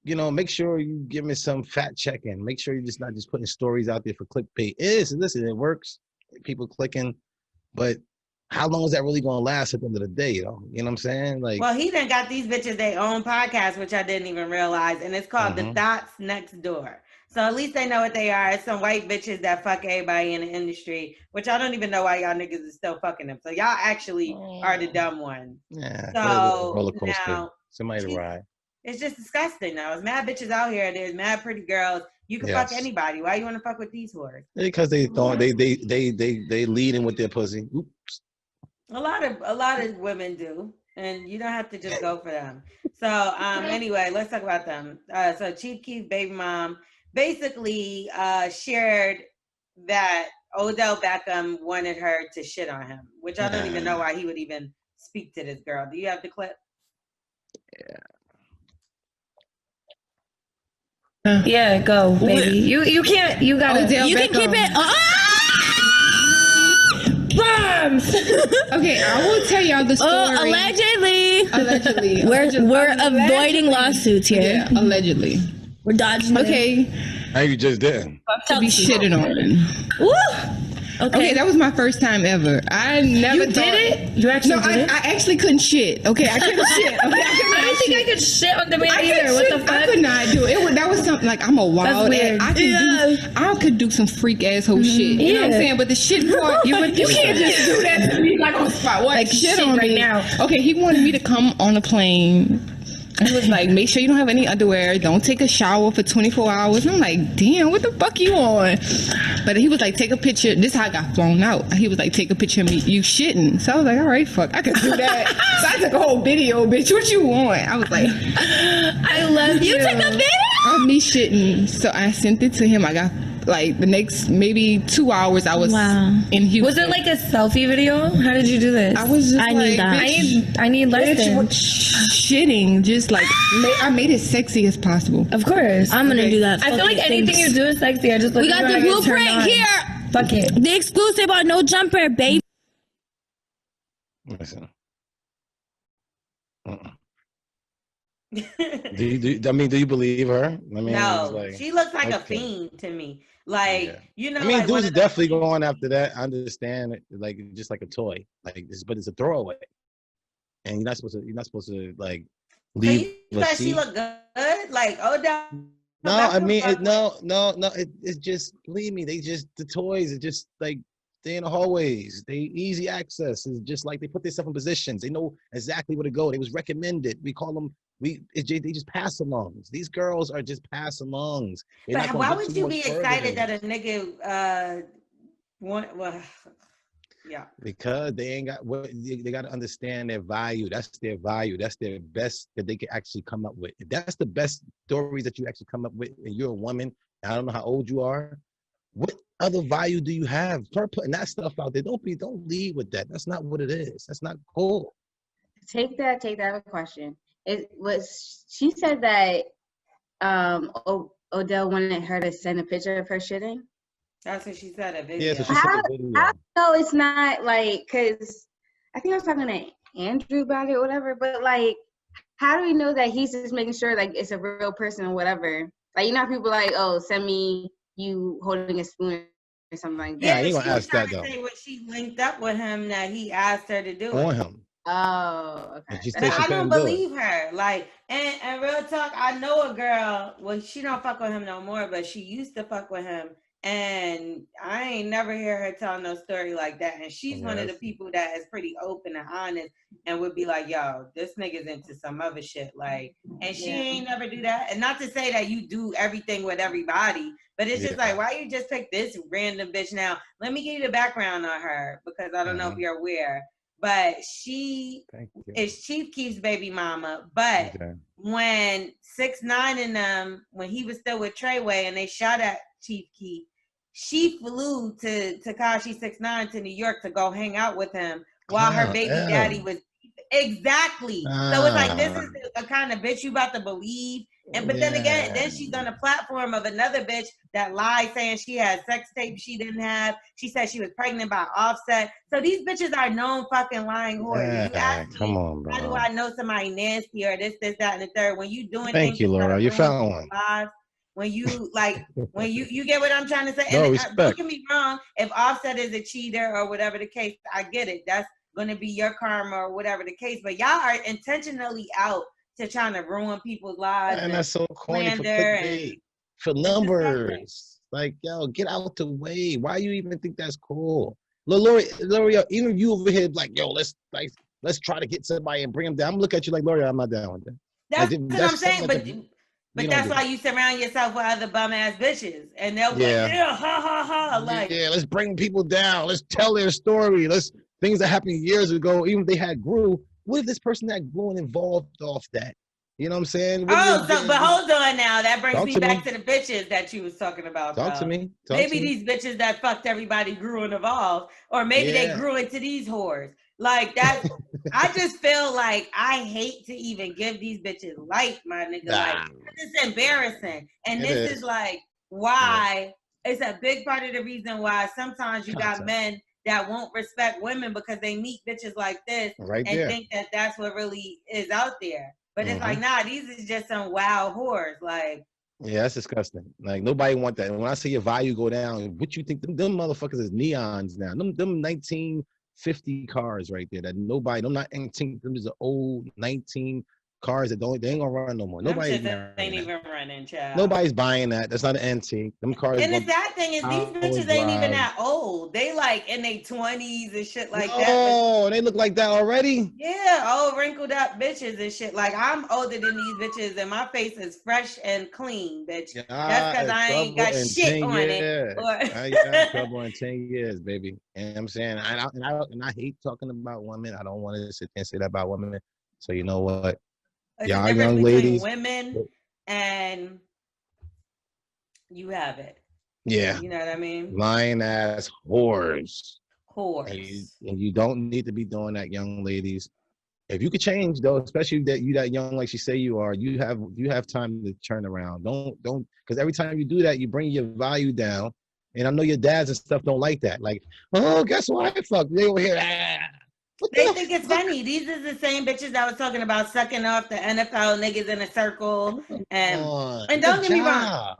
make sure you give me some fact checking. Make sure you're just not just putting stories out there for clickbait. Listen, it works. People clicking, but how long is that really gonna last at the end of the day? You know what I'm saying? Like, well, he done got these bitches their own podcast, which I didn't even realize, and it's called The Dots Next Door. So at least they know what they are. It's some white bitches that fuck everybody in the industry, which I don't even know why y'all niggas is still fucking them. So y'all actually are the dumb ones. Yeah. So roller coaster. Now, Somebody to ride. It's just disgusting now. There's mad bitches out here. There's mad pretty girls. You can fuck anybody. Why you want to fuck with these whores? Because they thought they lead in with their pussy. Oops. A lot of women do, and you don't have to just go for them. So anyway, let's talk about them. So Chief Keef baby mom basically shared that Odell Beckham wanted her to shit on him, which I don't even know why he would even speak to this girl. Do you have the clip? Yeah, go, baby. You can't. You gotta. Odell you Beckham. Can keep it. Bombs. Okay, I will tell y'all the story. Allegedly. Allegedly. We're avoiding lawsuits here. Yeah, allegedly. We're dodging. Okay. How you just did? To be shitted on. Woo! Okay, that was my first time ever. I never did it. You actually did it? I actually couldn't shit. Okay, I couldn't shit. Okay, I don't think I could shit on demand either. What the fuck? I could not do it. That was something like I'm a wild ass. I could do some freak asshole shit. You know what I'm saying? But the shit part, you can't just do that to me like on the spot. What? Like shit on right me now. Okay, he wanted me to come on a plane. He was like, make sure you don't have any underwear. Don't take a shower for 24 hours. I'm like, damn, what the fuck you on? But he was like, take a picture. This is how I got flown out. He was like, take a picture of me. You shitting. So I was like, all right, fuck. I could do that. So I took a whole video, bitch. What you want? I was like, I love you. You took a video? Of me shitting. So I sent it to him. I got like the next maybe 2 hours I was in Houston. Was it like a selfie video? How did you do this? I was just I need that. I need lessons. Shitting, just like I made it sexy as possible. Of course. I'm gonna do that. I feel like anything you do is sexy. I just we got the blueprint here. Fuck it. The exclusive on No Jumper, baby. Listen. Do you believe her? I mean, no, she looks like a fiend to me. Like, you know, I mean, like dudes are definitely going after that. I understand it, like just like a toy, like this, but it's a throwaway, and you're not supposed to like leave. She look good, like Odell. No, I mean, it's just, believe me, the toys are just like, they in the hallways, they easy access. It's just like they put themselves in positions. They know exactly where to go. They was recommended. We call them, they just pass alongs. These girls are just pass alongs. But why would you be excited that a nigga yeah. Because they ain't got they got to understand their value. That's their value. That's their best that they can actually come up with. If that's the best stories that you actually come up with, and you're a woman, I don't know how old you are. other value do you have? Start putting that stuff out there. Don't lead with that. That's not what it is. That's not cool. Take that a question. It was, she said that Odell wanted her to send a picture of her shitting. That's what she said, a video. Yeah, so she sent a video. How no, it's not like, because I think I was talking to Andrew about it or whatever, but like, how do we know that he's just making sure like it's a real person or whatever? Like, you know how people like, oh, send me you holding a spoon or something like that. Yeah, you gonna ask that though. Say what she linked up with him that he asked her to do on it. him. Oh, okay. But I don't believe her. Like, and real talk, I know a girl. Well, she don't fuck with him no more, but she used to fuck with him. And I ain't never hear her tell no story like that. And she's one of the people that is pretty open and honest and would be like, yo, this nigga's into some other shit. Like, and she ain't never do that. And not to say that you do everything with everybody, but it's just like, why you just pick this random bitch now? Let me give you the background on her because I don't know if you're aware. But she is Chief Keef's baby mama. But when 6ix9ine and them, when he was still with Treyway and they shot at Chief Keef, she flew to Tekashi 6ix9ine to New York to go hang out with him while her baby daddy was exactly. So it's like, this is the kind of bitch you about to believe. And but then again, then she's on a platform of another bitch that lied saying she had sex tapes she didn't have. She said she was pregnant by Offset. So these bitches are known fucking lying whores. You ask me, on, bro. How do I know somebody nasty or this, that, and the third? When you doing Thank you, Laura. You found one. Lives, when you like, when you get what I'm trying to say. No, and respect. Don't get me wrong. If Offset is a cheater or whatever the case, I get it. That's going to be your karma or whatever the case. But y'all are intentionally out to trying to ruin people's lives. And that's so corny for clickbait, for numbers. Like, yo, get out the way. Why you even think that's cool? L'Oreal, even you over here, like, yo, let's try to get somebody and bring them down. I'm looking at you like, L'Oreal, I'm not down with that. That's what I'm saying. But that's why you surround yourself with other bum ass bitches, and they'll be like, yeah, ha ha ha. Like, yeah, let's bring people down. Let's tell their story. Things that happened years ago, even if they had grew. What if this person that grew and evolved off that? You know what I'm saying? But hold on now. That brings me back to the bitches that you was talking about. Talk to me. Maybe these bitches that fucked everybody grew and evolved, or maybe they grew into these whores. Like that. I just feel like I hate to even give these bitches light, my nigga. Like, it's embarrassing. And this is like why it's a big part of the reason why sometimes you got men that won't respect women because they meet bitches like this and think that that's what really is out there. But it's like, nah, these is just some wild whores. Like, yeah, that's disgusting. Like, nobody want that. And when I say your value go down, what you think them motherfuckers is neons now? Them 1950 cars right there that nobody, them not antique, them is the old 19 cars that they ain't gonna run no more. Nobody ain't even running, child. Nobody's buying that. That's not an antique. Them cars. And the sad thing is, these bitches ain't even that old. They like in their 20s and shit like that. Oh, they look like that already? Yeah, old wrinkled up bitches and shit. Like, I'm older than these bitches, and my face is fresh and clean, bitch. That's because I ain't got shit on it. I got trouble in 10 years, baby. And I'm saying, and I hate talking about women. I don't want to sit there and say that about women. So you know what? Y'all young ladies, women, and you have it. Yeah, you know what I mean. Lying ass whores. And you don't need to be doing that, young ladies. If you could change, though, especially that you that young, like she say you are, you have time to turn around. Don't because every time you do that, you bring your value down. And I know your dads and stuff don't like that. Like, oh, guess what? I fucked. They over here. They think it's funny. These is the same bitches that was talking about sucking off the NFL niggas in a circle. And don't get me wrong.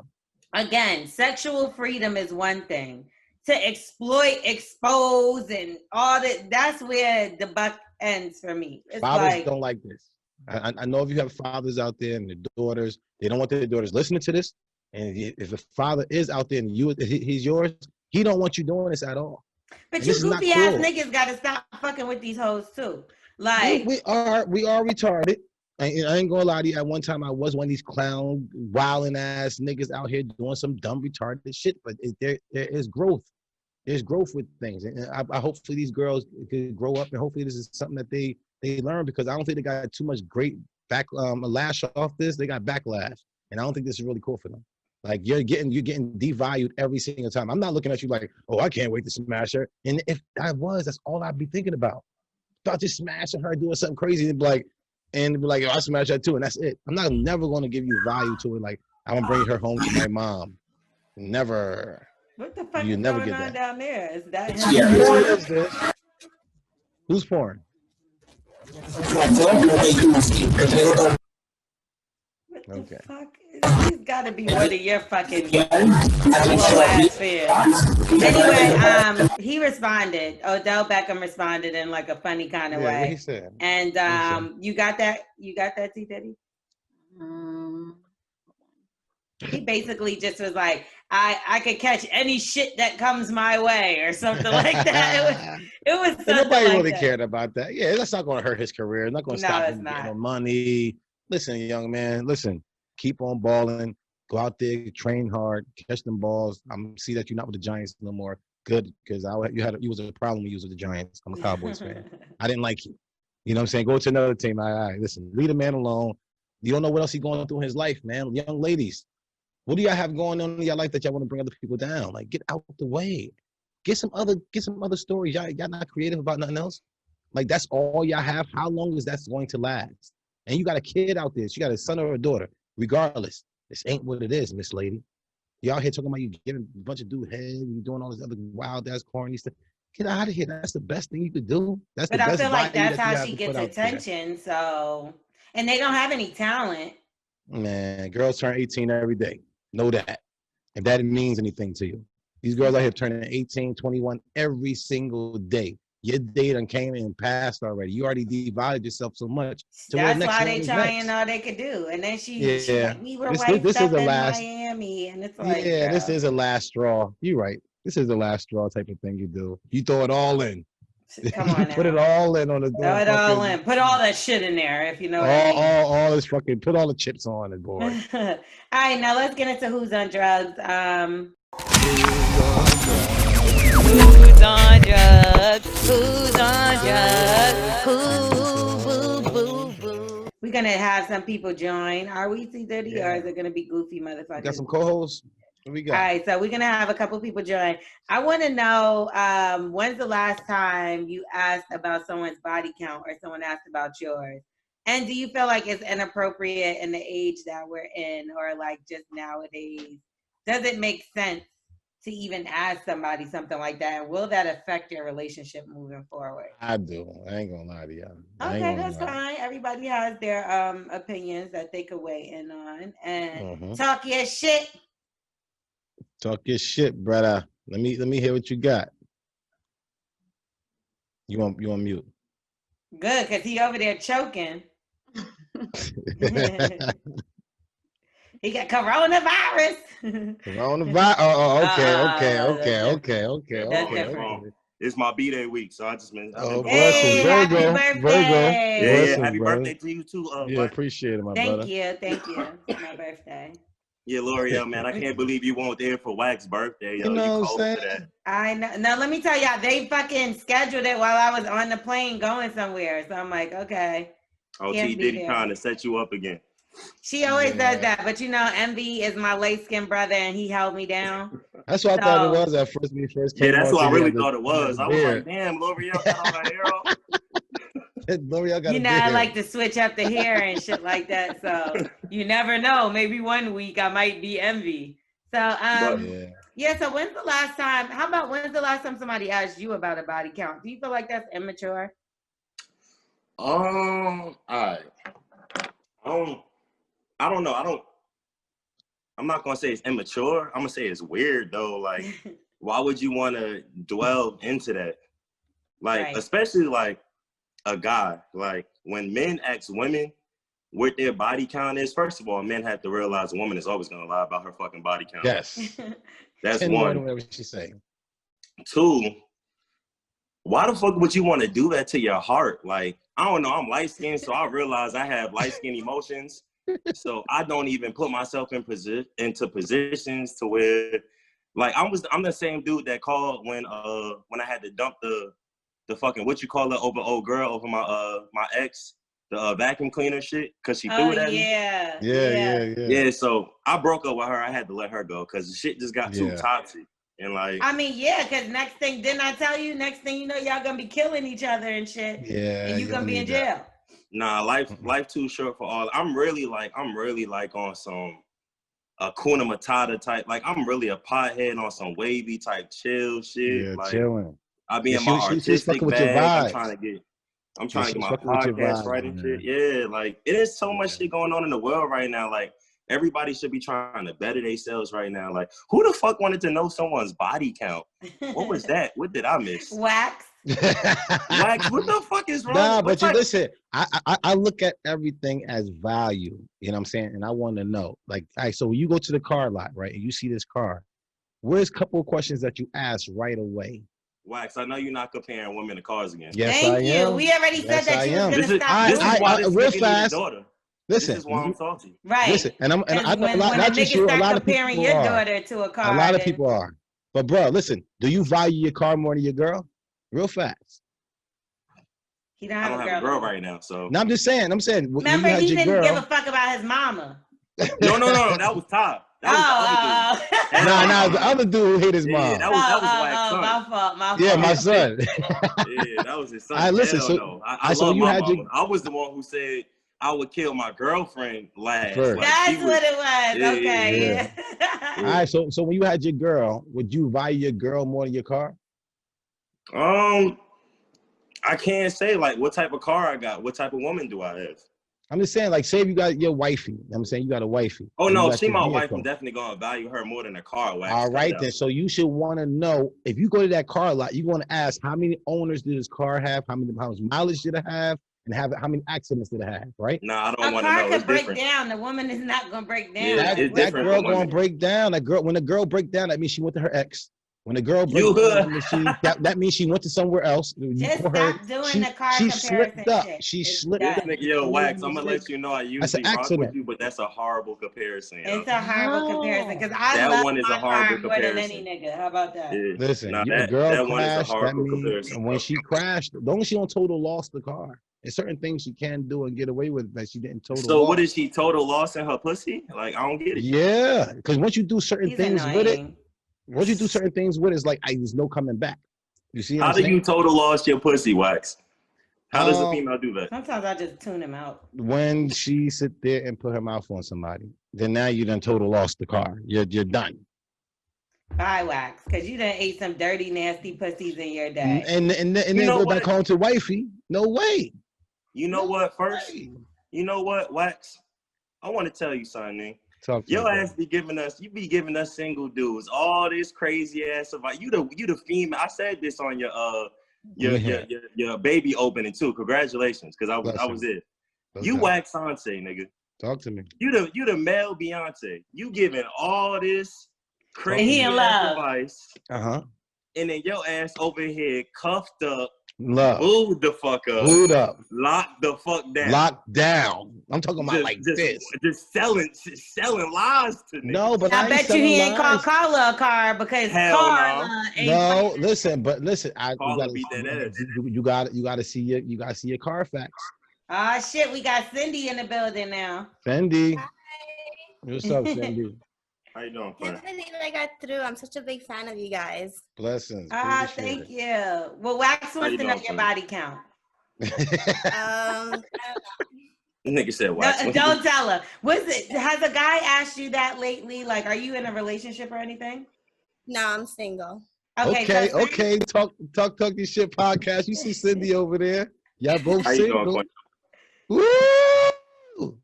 Again, sexual freedom is one thing. To exploit, expose, and all that, that's where the buck ends for me. It's fathers don't like this. I know if you have fathers out there and their daughters, they don't want their daughters listening to this. And if a father is out there and he's yours, he don't want you doing this at all. But you goofy ass niggas gotta stop fucking with these hoes too. Like, we are retarded. I ain't gonna lie to you. At one time, I was one of these clown, wilding ass niggas out here doing some dumb, retarded shit. But there is growth. There's growth with things, and I hopefully these girls could grow up, and hopefully this is something that they learn, because I don't think they got too much great lash off this. They got backlash, and I don't think this is really cool for them. Like you're getting devalued every single time. I'm not looking at you like, oh, I can't wait to smash her. And if I was, that's all I'd be thinking about. Thought just smashing her, doing something crazy, and be like, oh, I smash her too, and that's it. I'm never going to give you value to it. Like I'm gonna bring her home to my mom. Never. What the fuck you is never going get on that. down there? Is that him? Yeah. Who's porn? What the fuck? He's got to be one of your fucking low-ass fans. Anyway, he responded. Odell Beckham responded in like a funny kind of way. What he said. And you got that? You got that, T. Diddy? He basically just was like, I could catch any shit that comes my way or something like that. It was something nobody like really that. cared about that. Yeah, that's not going to hurt his career. It's not going to stop him getting no money. Listen, young man, keep on balling. Go out there, train hard, catch them balls. I'm see that you're not with the Giants no more. Good, because you was a problem when you was with the Giants. I'm a Cowboys fan. I didn't like you. You know what I'm saying? Go to another team. All right, listen, leave a man alone. You don't know what else he's going through in his life, man. Young ladies, what do y'all have going on in your life that y'all want to bring other people down? Like, get out the way. Get some other stories. Y'all not creative about nothing else. Like, that's all y'all have. How long is that going to last? And you got a kid out there. She got a son or a daughter. Regardless, this ain't what it is, Miss Lady. Y'all here talking about you giving a bunch of dude head, you doing all this other wild ass corny stuff. Get out of here. That's the best thing you could do. That's the best. But I feel like that's how she gets attention. So, and they don't have any talent. Man, girls turn 18 every day. Know that. If that means anything to you. These girls out here turning 18, 21 every single day. Your day done came and passed already. You already devalued yourself so much. That's why they trying all they could do. And then she's like, we were this up in Miami. And it's like, yeah, this is a last straw. You're right. This is the last straw type of thing you do. You throw it all in. Come on now. Put it all in on the throw it all in. Put all that shit in there, if you know what I mean. All this fucking, put all the chips on it, boy. All right, now let's get into who's on drugs. Who's on drugs? Who's on drugs? Boo. We're gonna have some people join. Are we T Diddy or is it gonna be goofy motherfuckers? Got some co-hosts? What we got? All right, so we're gonna have a couple people join. I want to know when's the last time you asked about someone's body count or someone asked about yours? And do you feel like it's inappropriate in the age that we're in, or like just nowadays? Does it make sense to even ask somebody something like that? And will that affect your relationship moving forward? I do. I ain't gonna lie to you. Okay, that's fine. Everybody has their opinions that they could weigh in on and talk your shit. Talk your shit, brother. Let me hear what you got. You on mute. Good, because he over there choking. He got coronavirus. Coronavirus. Okay. That's different. It's my B-Day week, so I just meant. Hey, happy birthday! Yeah, happy birthday to you too. Appreciate it, my brother. Thank you. It's my birthday. Yeah, L'Oreal, man, I can't believe you weren't there for Wax's birthday. You know you what I'm saying? For that. I know. Now, let me tell y'all, they fucking scheduled it while I was on the plane going somewhere. So I'm like, okay. Oh, T Diddy trying to set you up again. She always does that, but you know, Envy is my light-skinned brother, and he held me down. That's what I thought it was at first when he first came. Yeah, that's what I really thought it was. I was like, damn, L'Oreal got all her hair off. L'Oreal got you know, I like to switch up the hair and shit like that. So you never know. Maybe one week I might be Envy. So yeah. So when's the last time somebody asked you about a body count? Do you feel like that's immature? All right. I don't know. I'm not gonna say it's immature. I'm gonna say it's weird though. Like, why would you want to dwell into that? Like, especially like a guy. Like, when men ask women what their body count is, first of all, men have to realize a woman is always gonna lie about her fucking body count. Yes. That's one. Whatever she's saying. Two, why the fuck would you want to do that to your heart? Like, I don't know. I'm light skinned, so I realize I have light skin emotions. So I don't even put myself into positions to where, like, I'm the same dude that called when I had to dump the fucking over old girl over my ex, the vacuum cleaner shit because she threw it at me. Yeah. So I broke up with her. I had to let her go because the shit just got too toxic. And like, I mean, because next thing, didn't I tell you? Next thing you know, y'all gonna be killing each other and shit. Yeah, and you gonna be in jail. Nah, life too short for all. I'm really like on some Hakuna Matata type. Like I'm really a pothead on some wavy type chill shit. Yeah, like chilling. I be in my artistic bag. I'm trying to get my podcast right and shit. Yeah, like it is so much shit going on in the world right now. Like everybody should be trying to better themselves right now. Like who the fuck wanted to know someone's body count? What was that? What did I miss? Wax. Wax. What the fuck is wrong? Nah, but you listen. I look at everything as value. You know what I'm saying? And I want to know, like, all right, so when you go to the car lot, right, and you see this car, where's a couple of questions that you ask right away? Wax, I know you're not comparing women to cars again. Yes, Thank you. am. We already said that you was gonna stop this is why this real nigga fast. need a daughter. Listen, this is why I'm salty. Right. Listen, and I know when not just you. A lot of people your are. daughter to a car. A lot of people are. But bro, listen. Do you value your car more than your girl? Real fast. He don't I don't have a girl right now, so. No, I'm just saying. Remember, he didn't give a fuck about his mama. No. That was Todd. That was the other dude. Nah, the other dude who hit his mom. That was Wax's son. My fault. Yeah, my son. Yeah, that was his son. I listen. Hell so no. I love my mama. I was the one who said I would kill my girlfriend last. First. Like, that's what it was. Yeah, okay. Yeah. All right. So when you had your girl, would you value your girl more than your car? I can't say like what type of car I got. What type of woman do I have? I'm just saying, like, say if you got your wifey. You know what I'm saying you got a wifey. Oh no, she my wife. I'm definitely gonna value her more than a car. Wax. All right then. So you should want to know if you go to that car lot, you want to ask how many owners did this car have, how much mileage did it have, and how many accidents did it have, right? Nah, I don't want to know. A car could break different. down. The woman is not gonna break down. Yeah, that girl gonna break down. When the girl break down, that means she went to her ex. When the girl breaks down, that means she went to somewhere else. Just stop doing the car comparison slipped up. shit. She slipped up. Yo, Wax, I'm gonna let you know I usually rock with you, but that's a horrible comparison. It's a horrible comparison because I love one is a horrible more than comparison. any nigga. How about that? Yeah. Listen, that girl one is a crashed. horrible That comparison. means when she crashed, as long as she don't total loss the car. There's certain things she can do and get away with that she didn't total. So loss. what is she total loss in her pussy? Like I don't get it. Yeah, because once you do certain things annoying. with it. Once you do certain things with it, it's like there's no coming back. You see? How do you total loss your pussy, Wax? How does a female do that? Sometimes I just tune him out. When she sit there and put her mouth on somebody, then now you done total lost the car. You're done. Bye, Wax, because you done ate some dirty, nasty pussies in your day. And then go back home to wifey. No way. You know what? First, you know what, Wax? I want to tell you something. Your ass be giving us single dudes all this crazy ass advice. You the female. I said this on your baby opening too. Congratulations, because I was there. You Wax Beyonce, nigga. Talk to me. You the male Beyonce. You giving all this crazy advice. And then your ass over here cuffed up. Booed the fuck up. Booed up. Locked the fuck down. Locked down. I'm talking about this. Just selling lies to me. No, but I bet you he ain't called Carla a car because Carla ain't. No, listen. Carla beat that ass. You got to see your CarFax. Oh shit, we got Cindy in the building now. Cindy. Hi. What's up, Cindy? How you doing, friend? Can't believe I got through. I'm such a big fan of you guys. Blessings. Thank you. Well, Wax wants to know your body count. Nigga said Wax. Don't tell her. Has a guy asked you that lately? Like, are you in a relationship or anything? No, I'm single. Okay. Talk your shit podcast. You see Cindy over there. Y'all both single. Woo!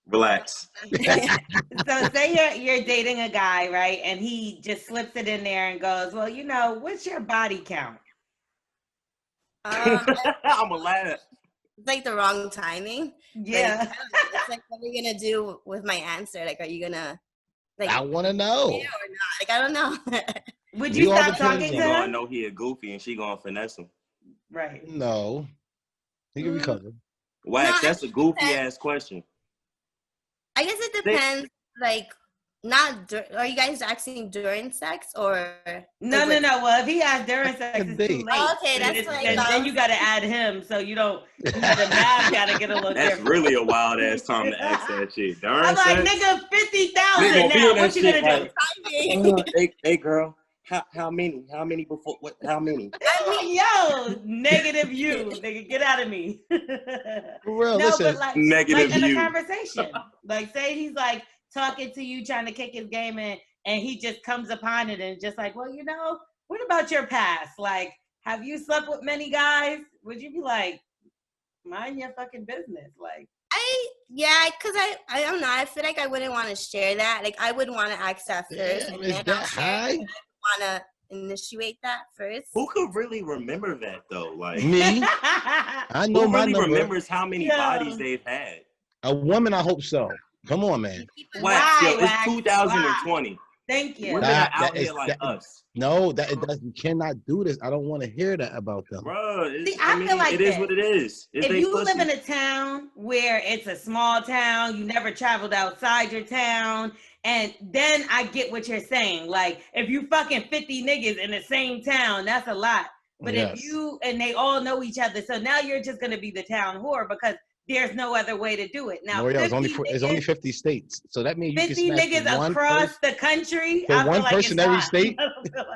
Relax. So say you're dating a guy, right? And he just slips it in there and goes, well, what's your body count? I'm gonna laugh. It's like the wrong timing. Yeah. It's like, what are you gonna do with my answer? Like, are you gonna I want to know. Or not? Like, I don't know. Would you stop talking to him? I know he a goofy and she gonna finesse him. Right. No. He can recover. Wax, that's a goofy ass question. I guess it depends, like, Not are you guys asking during sex or no? Well, if he asked during sex, it's too late. Oh, okay, that's what I thought. Then you got to add him, so you don't. The math got to get a little That's different. really a wild ass time to ask that shit. During I'm like, sex, nigga, 50,000 now. What you gonna do? Hey, girl. How many? How many before? What? How many? Yo, negative you, nigga, get out of me. For real, no, listen. but like Negative in you. a conversation, like say he's like talking to you, trying to kick his game in, and he just comes upon it and just like, well, you know, what about your past? Like, have you slept with many guys? Would you be like, mind your fucking business? Like, because I don't know. I feel like I wouldn't want to share that. Like, I would want to ask that first, and then I'll share it. Want to initiate that first. Who could really remember that though? Like me. I know who my really number. remembers how many bodies they've had? A woman, I hope so. Come on, man. Wax, yo, it's 2020. Wow. Thank you. Women are out here like us. No, you cannot do this. I don't want to hear that about them. Bro, I feel like it is what it is. If you live in a town where it's a small town, you never traveled outside your town, and then I get what you're saying. Like, if you fucking 50 niggas in the same town, that's a lot. But if you, and they all know each other, so now you're just going to be the town whore because there's no other way to do it. Now, it's only 50 states. So that means you 50 niggas across the country. For one person every state.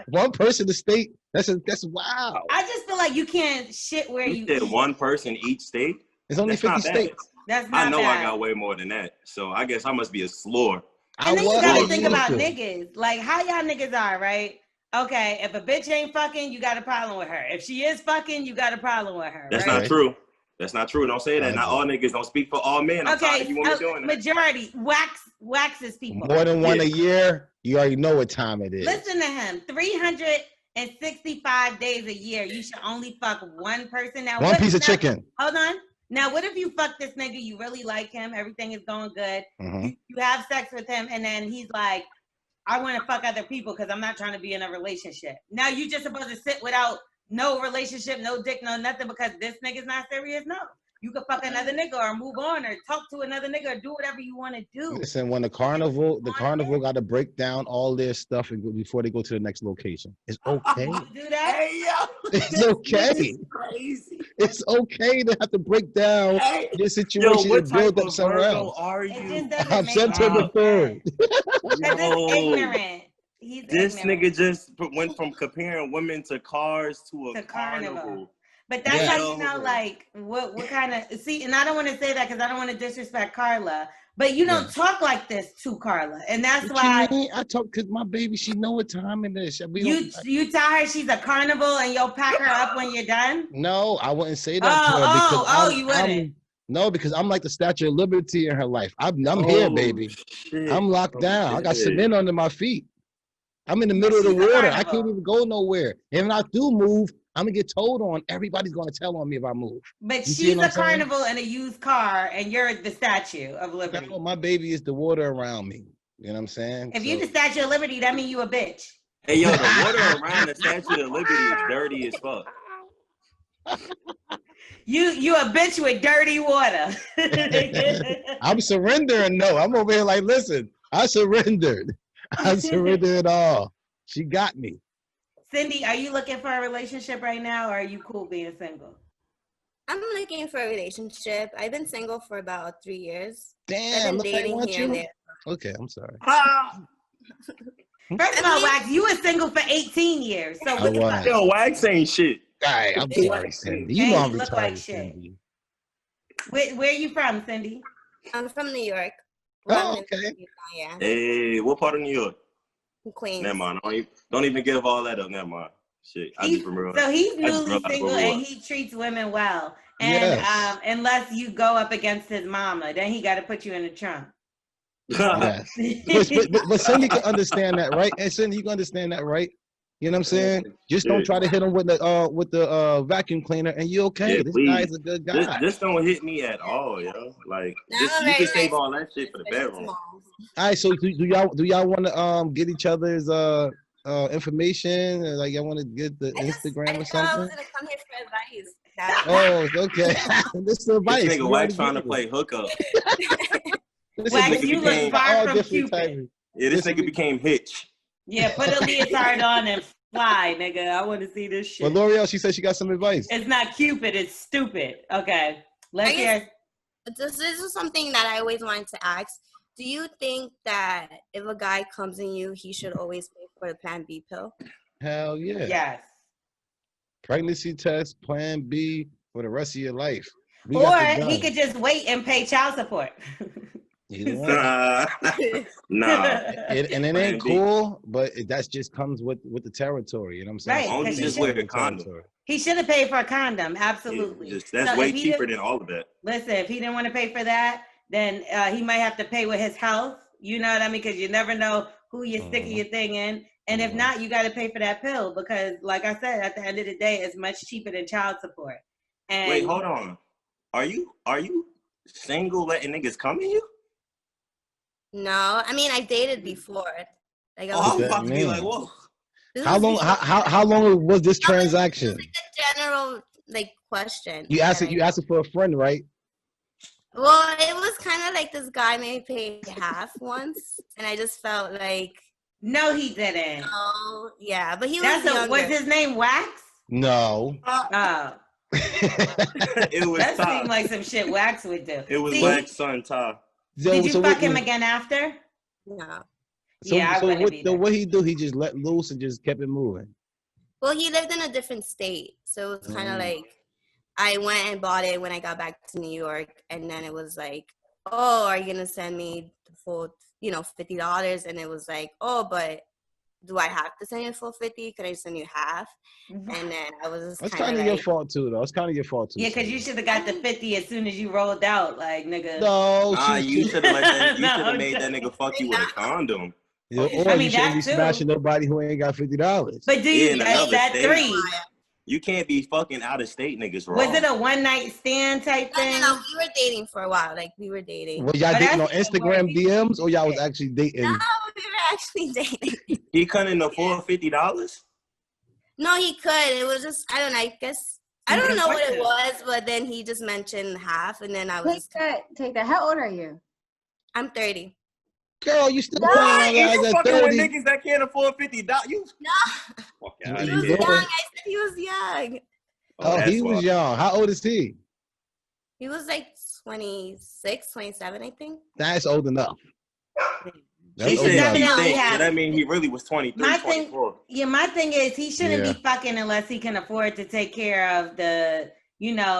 One person a state. That's wow. I just feel like you can't shit where you did one person each state. It's only 50 states. That's not I know bad. I got way more than that. So I guess I must be a slore. And then you gotta think about niggas. Like how y'all niggas are, right? Okay, if a bitch ain't fucking, you got a problem with her. If she is fucking, you got a problem with her. That's not true. That's not true. Don't say that. Not all niggas. Don't speak for all men. I'm tired of you women doing that. Majority. Waxes people. More than one a year, you already know what time it is. Listen to him. 365 days a year. You should only fuck one person. Now, one piece of chicken. Hold on. Now, what if you fuck this nigga, you really like him, everything is going good, you have sex with him, and then he's like, I want to fuck other people because I'm not trying to be in a relationship. Now, you just supposed to sit without no relationship, no dick, no nothing because this nigga's not serious? No. You can fuck another nigga or move on or talk to another nigga or do whatever you want to do. Listen, when the carnival got to break down all their stuff and before they go to the next location. It's okay. Do that? Hey, yo. It's okay. Crazy. It's okay to have to break down your situation and build up somewhere else. Are you? I'm September 3rd. Because it's ignorant. This nigga just went from comparing women to cars to a carnival. But that's how you know, like, what kind of, see, and I don't want to say that because I don't want to disrespect Carla, but you don't talk like this to Carla. And that's why. I talk because my baby, she know what time it is. You tell her she's a carnival and you'll pack her up when you're done? No, I wouldn't say that to her because you wouldn't. No, because I'm like the Statue of Liberty in her life. I'm here, baby. Shit. I'm locked down. I got cement under my feet. I'm in the middle of the water. I can't even go nowhere. And when I do move, I'm gonna get told on. Everybody's gonna tell on me if I move. But she's a carnival in a used car, and you're the Statue of Liberty. No, my baby is the water around me. You know what I'm saying? If you're the Statue of Liberty, that means you a bitch. Hey, yo, the water around the Statue of Liberty is dirty as fuck. You a bitch with dirty water. I'm surrendering. No, I'm over here like, listen, I surrendered. I surrendered it all. She got me. Cindy, are you looking for a relationship right now, or are you cool being single? I'm looking for a relationship. I've been single for about 3 years. Damn, I've been dating here and there. Okay, I'm sorry. First of all, Wax, you were single for 18 years. So what the fuck? Yo, Wax ain't shit. All right, I'm sorry, Cindy. You know I'm retarded, like Cindy. Where are you from, Cindy? I'm from New York. Okay. Yeah. Hey, what part of New York? Queens. Never mind. Don't even give all that up. Never mind. Shit. So he's newly single and he treats women well. And unless you go up against his mama, then he got to put you in the trunk. Yes. but Cindy can understand that, right? And Cindy, you can understand that, right? You know what I'm saying? Just don't try to hit him with the vacuum cleaner, and you okay? Yeah, this please. guy's a good guy. This don't hit me at all, yo. Like you can save all that shit for the bedroom. All right, so do y'all want to get each other's information? Like y'all want to get the Instagram or something? I was gonna come here for advice. Oh, okay. This is advice. This nigga Wax trying to play hookup. Wax, you look far from Cupid. Yeah, this nigga became Hitch. Yeah, put a leotard on and fly, nigga. I want to see this shit. Well, L'Oreal, she said she got some advice. It's not Cupid, it's stupid. Okay, let's hear. This is something that I always wanted to ask. Do you think that if a guy comes in you, he should always pay for the Plan B pill? Hell yeah. Yes. Pregnancy test, Plan B for the rest of your life. Or he could just wait and pay child support. Nah. And it ain't cool, but that just comes with the territory. You know what I'm saying? Right. Only just wear a condom. He should have paid for a condom. Absolutely. Yeah, that's way cheaper than all of that. Listen, if he didn't want to pay for that, then he might have to pay with his health. You know what I mean? Because you never know who you're sticking your thing in. And if not, you got to pay for that pill because, like I said, at the end of the day, it's much cheaper than child support. And wait, hold on. Are you single letting niggas come in you? No, I mean I dated before. Like I was about to be like, whoa. How long was this transaction? It was like a general question. You asked it for a friend, right? Well, it was kind of like this guy made me pay half once, and I just felt like. No, he didn't. Oh, yeah, but he was younger. Was his name Wax? No. Oh. It was that Todd. seemed like some shit Wax would do. It was Wax's son, Todd. Did you fuck him again after? No. What he do? He just let loose and just kept it moving. Well, he lived in a different state, so it was kind of like I went and bought it when I got back to New York, and then it was like, oh, are you gonna send me the full, $50? And it was like, oh, but do I have to send you the full 50? Can I send you half? And then I was just That's kind of your fault too, though. It's kind of your fault too. Yeah, because you should have got the 50 as soon as you rolled out, like nigga. No, you should have made that nigga fuck you with a condom. Or you shouldn't be smashing nobody who ain't got $50. But that three. You can't be fucking out of state niggas wrong. Was it a one night stand type thing? No, we were dating for a while. Like we were dating. Were y'all dating on Instagram DMs or y'all was actually dating? No, we were actually dating. He couldn't afford $50? No, he could. It was just I don't know. I guess I don't know what it was, but then he just mentioned half, and then I was take that. How old are you? I'm 30. Girl, you still you fucking with niggas that can't afford $50. You fuck out of here. He was young. I said he was young. Oh, he was young. How old is he? He was like 26, 27, I think. That's old enough. He said he thinks, so that means he really was 23, 24. My thing is he shouldn't be fucking unless he can afford to take care of the,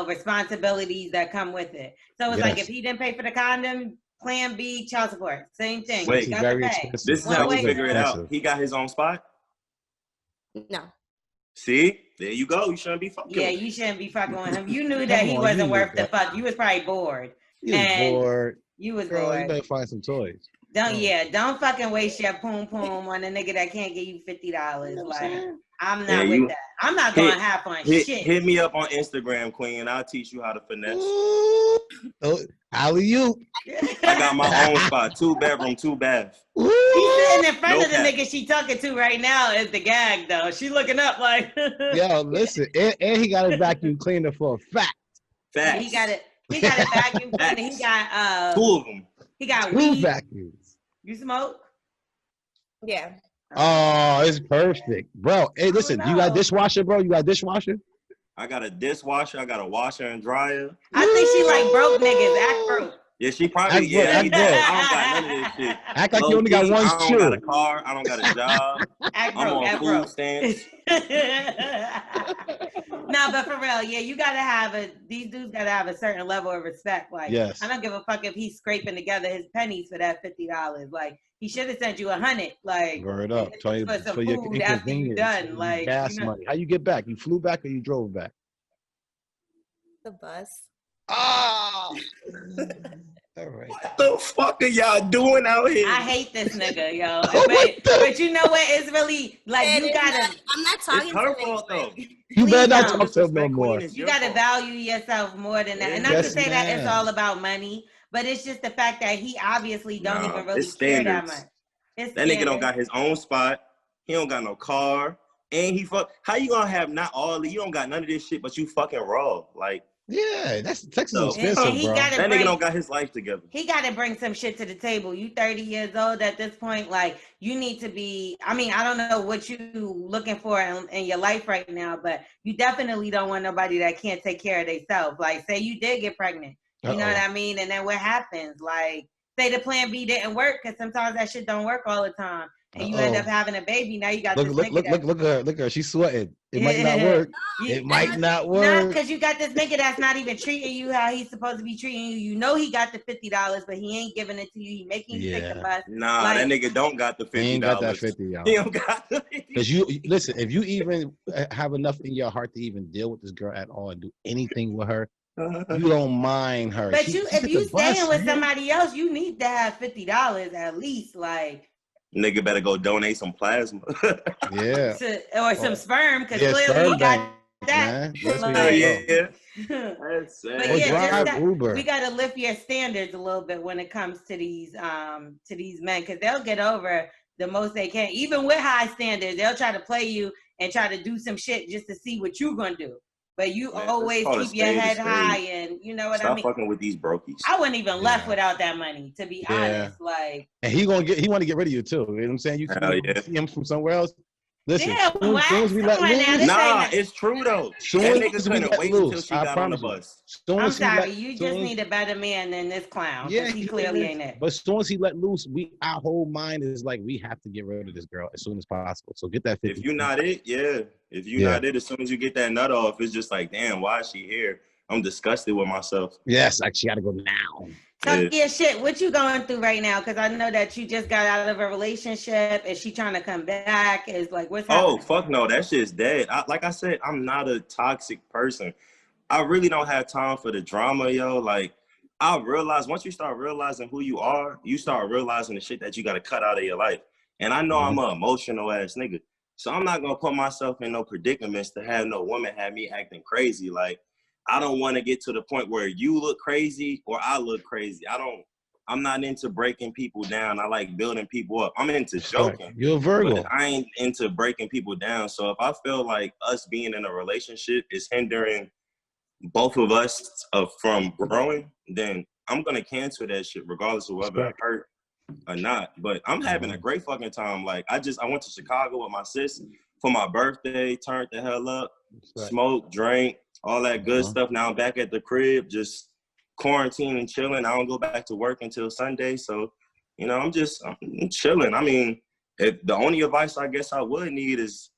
responsibilities that come with it. So it's like if he didn't pay for the condom, Plan B, child support, same thing. Wait, this is how we figure it out. He got his own spot? No. See? There you go. You shouldn't be fucking with him. You shouldn't be fucking with him. You knew that he wasn't worth the fuck. You was probably bored. You was bored. You better find some toys. Don't fucking waste your poom poom on a nigga that can't give you $50. Like, I'm not with that. I'm not going half on shit. Hit me up on Instagram, Queen. I'll teach you how to finesse. Alley-oop. I got my own spot. 2-bedroom, 2-bath. He's sitting in front of the nigga she talking to right now is the gag, though. She looking up like. Yo, listen. And he got a vacuum cleaner for a fact. Facts. He got it vacuum cleaner. He got 2 of them. He got 2 vacuums. You smoke? Yeah. Oh, it's perfect. Bro, hey, listen, you got a dishwasher, bro? You got a dishwasher? I got a dishwasher. I got a washer and dryer. I think she like broke niggas. Act broke. Yeah, she probably, he did. I don't got none of this shit. Act like you only got one shoe. I don't got a car. I don't got a job. I'm on food stamps. No, but for real, you gotta have these dudes gotta have a certain level of respect. Like, I don't give a fuck if he's scraping together his pennies for that $50. Like, he should have sent you 100. Like, word up. For your food after you done. Like, gas money. How you get back? You flew back or you drove back? The bus. Oh. All right. What the fuck are y'all doing out here? I hate this nigga, yo. But you know what? It's really like you gotta. I'm not talking. It's her fault though. You better not talk to him no more. You gotta value yourself more than that. And not to say that it's all about money, but it's just the fact that he obviously don't even really care that much. That nigga don't got his own spot. He don't got no car. And he fuck. How you gonna have not all? You don't got none of this shit, but you fucking raw. Like. Yeah, that's Texas So, expensive, bro. That nigga don't got his life together. He got to bring some shit to the table. You 30 years old at this point. Like, you need to be, I mean, I don't know what you looking for in your life right now, but you definitely don't want nobody that can't take care of themselves. Like, say you did get pregnant. You know what I mean? And then what happens? Like, say the plan B didn't work, because sometimes that shit don't work all the time. And you end up having a baby. Now you got look at her. She's sweating. It might not work. It might not work. No, because you got this nigga that's not even treating you how he's supposed to be treating you. You know he got the $50, but he ain't giving it to you. He making you take the bus. Nah, like, that nigga don't got the $50. He ain't got that $50. He don't got the $50. Because you listen, if you even have enough in your heart to even deal with this girl at all and do anything with her, you don't mind her. But if you staying with somebody else, you need to have $50 at least, like. Nigga better go donate some plasma. Or some sperm, because clearly he got that. That's sad. But yeah, we got to lift your standards a little bit when it comes to these men, because they'll get over the most they can. Even with high standards, they'll try to play you and try to do some shit just to see what you gonna do. But you always keep your head high, and you know what I mean? Stop fucking with these brokies. I wouldn't even left without that money, to be honest. Like, and he want to get rid of you too. You know what I'm saying? You can see him from somewhere else. Listen, soon as we let loose. Nah, it's true though. That nigga couldn't wait until she got on the bus. I'm sorry, you just need a better man than this clown. Yeah, he clearly ain't it. But as soon as he let loose, our whole mind is like, we have to get rid of this girl as soon as possible. So get that 50. If you're not it, If you're not it, as soon as you get that nut off, it's just like, damn, why is she here? I'm disgusted with myself. Yes, like she got to go now. Talk your shit. What you going through right now? Because I know that you just got out of a relationship. Is she trying to come back? Is like, what's happening? Oh, fuck no. That shit's dead. Like I said, I'm not a toxic person. I really don't have time for the drama, yo. Like, I realize once you start realizing who you are, you start realizing the shit that you got to cut out of your life. And I know I'm an emotional ass nigga. So I'm not going to put myself in no predicaments to have no woman have me acting crazy. Like, I don't want to get to the point where you look crazy or I look crazy. I'm not into breaking people down. I like building people up. I'm into joking. You're a Virgo. I ain't into breaking people down. So if I feel like us being in a relationship is hindering both of us from growing, then I'm going to cancel that shit regardless of whether it hurt or not. But I'm having a great fucking time. Like, I went to Chicago with my sis for my birthday, turned the hell up, smoked, drank, all that good stuff. Now I'm back at the crib, just quarantining, chilling. I don't go back to work until Sunday. So, you know, I'm chilling. I mean, if the only advice I guess I would need is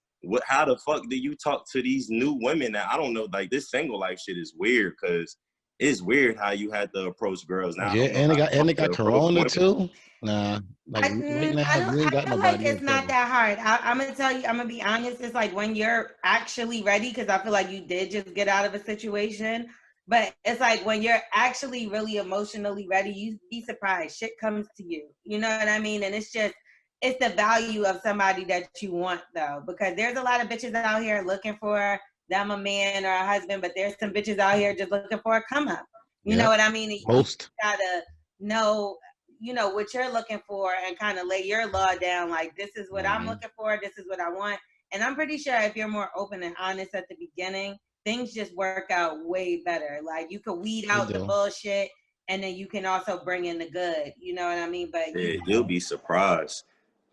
how the fuck do you talk to these new women that I don't know, like this single life shit is weird, because it's weird how you had to approach girls now. Yeah, and they got corona too. Nah, like I feel like it's not that hard. I'm gonna tell you, I'm gonna be honest. It's like when you're actually ready, because I feel like you did just get out of a situation. But it's like when you're actually really emotionally ready, you be surprised. Shit comes to you. You know what I mean? And it's the value of somebody that you want, though, because there's a lot of bitches out here looking for them a man or a husband, but there's some bitches out here just looking for a come up. You know what I mean? Most. You gotta know, you know, what you're looking for and kind of lay your law down. Like, this is what I'm looking for. This is what I want. And I'm pretty sure if you're more open and honest at the beginning, things just work out way better. Like, you could weed out the bullshit, and then you can also bring in the good. You know what I mean? But you'll be surprised.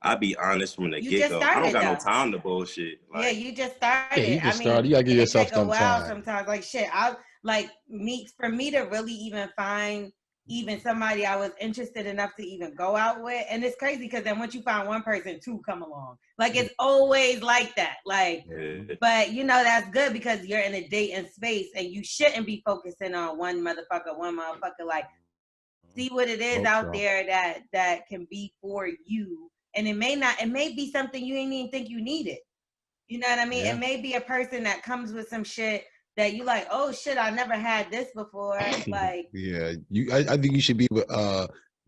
I'll be honest from the get-go. I don't got no time to bullshit. Like, yeah, you just started. Yeah, you just started. You gotta give yourself some time. Sometimes, like, shit, for me to really even find somebody I was interested enough to even go out with. And it's crazy because then once you find one person, two come along. Like, it's always like that. Like, but you know, that's good because you're in a dating space and you shouldn't be focusing on one motherfucker. Like, see what it is out there that can be for you. And it may be something you ain't even think you needed. You know what I mean? It may be a person that comes with some shit that you like, oh shit, I never had this before. Like, yeah, I think you should be with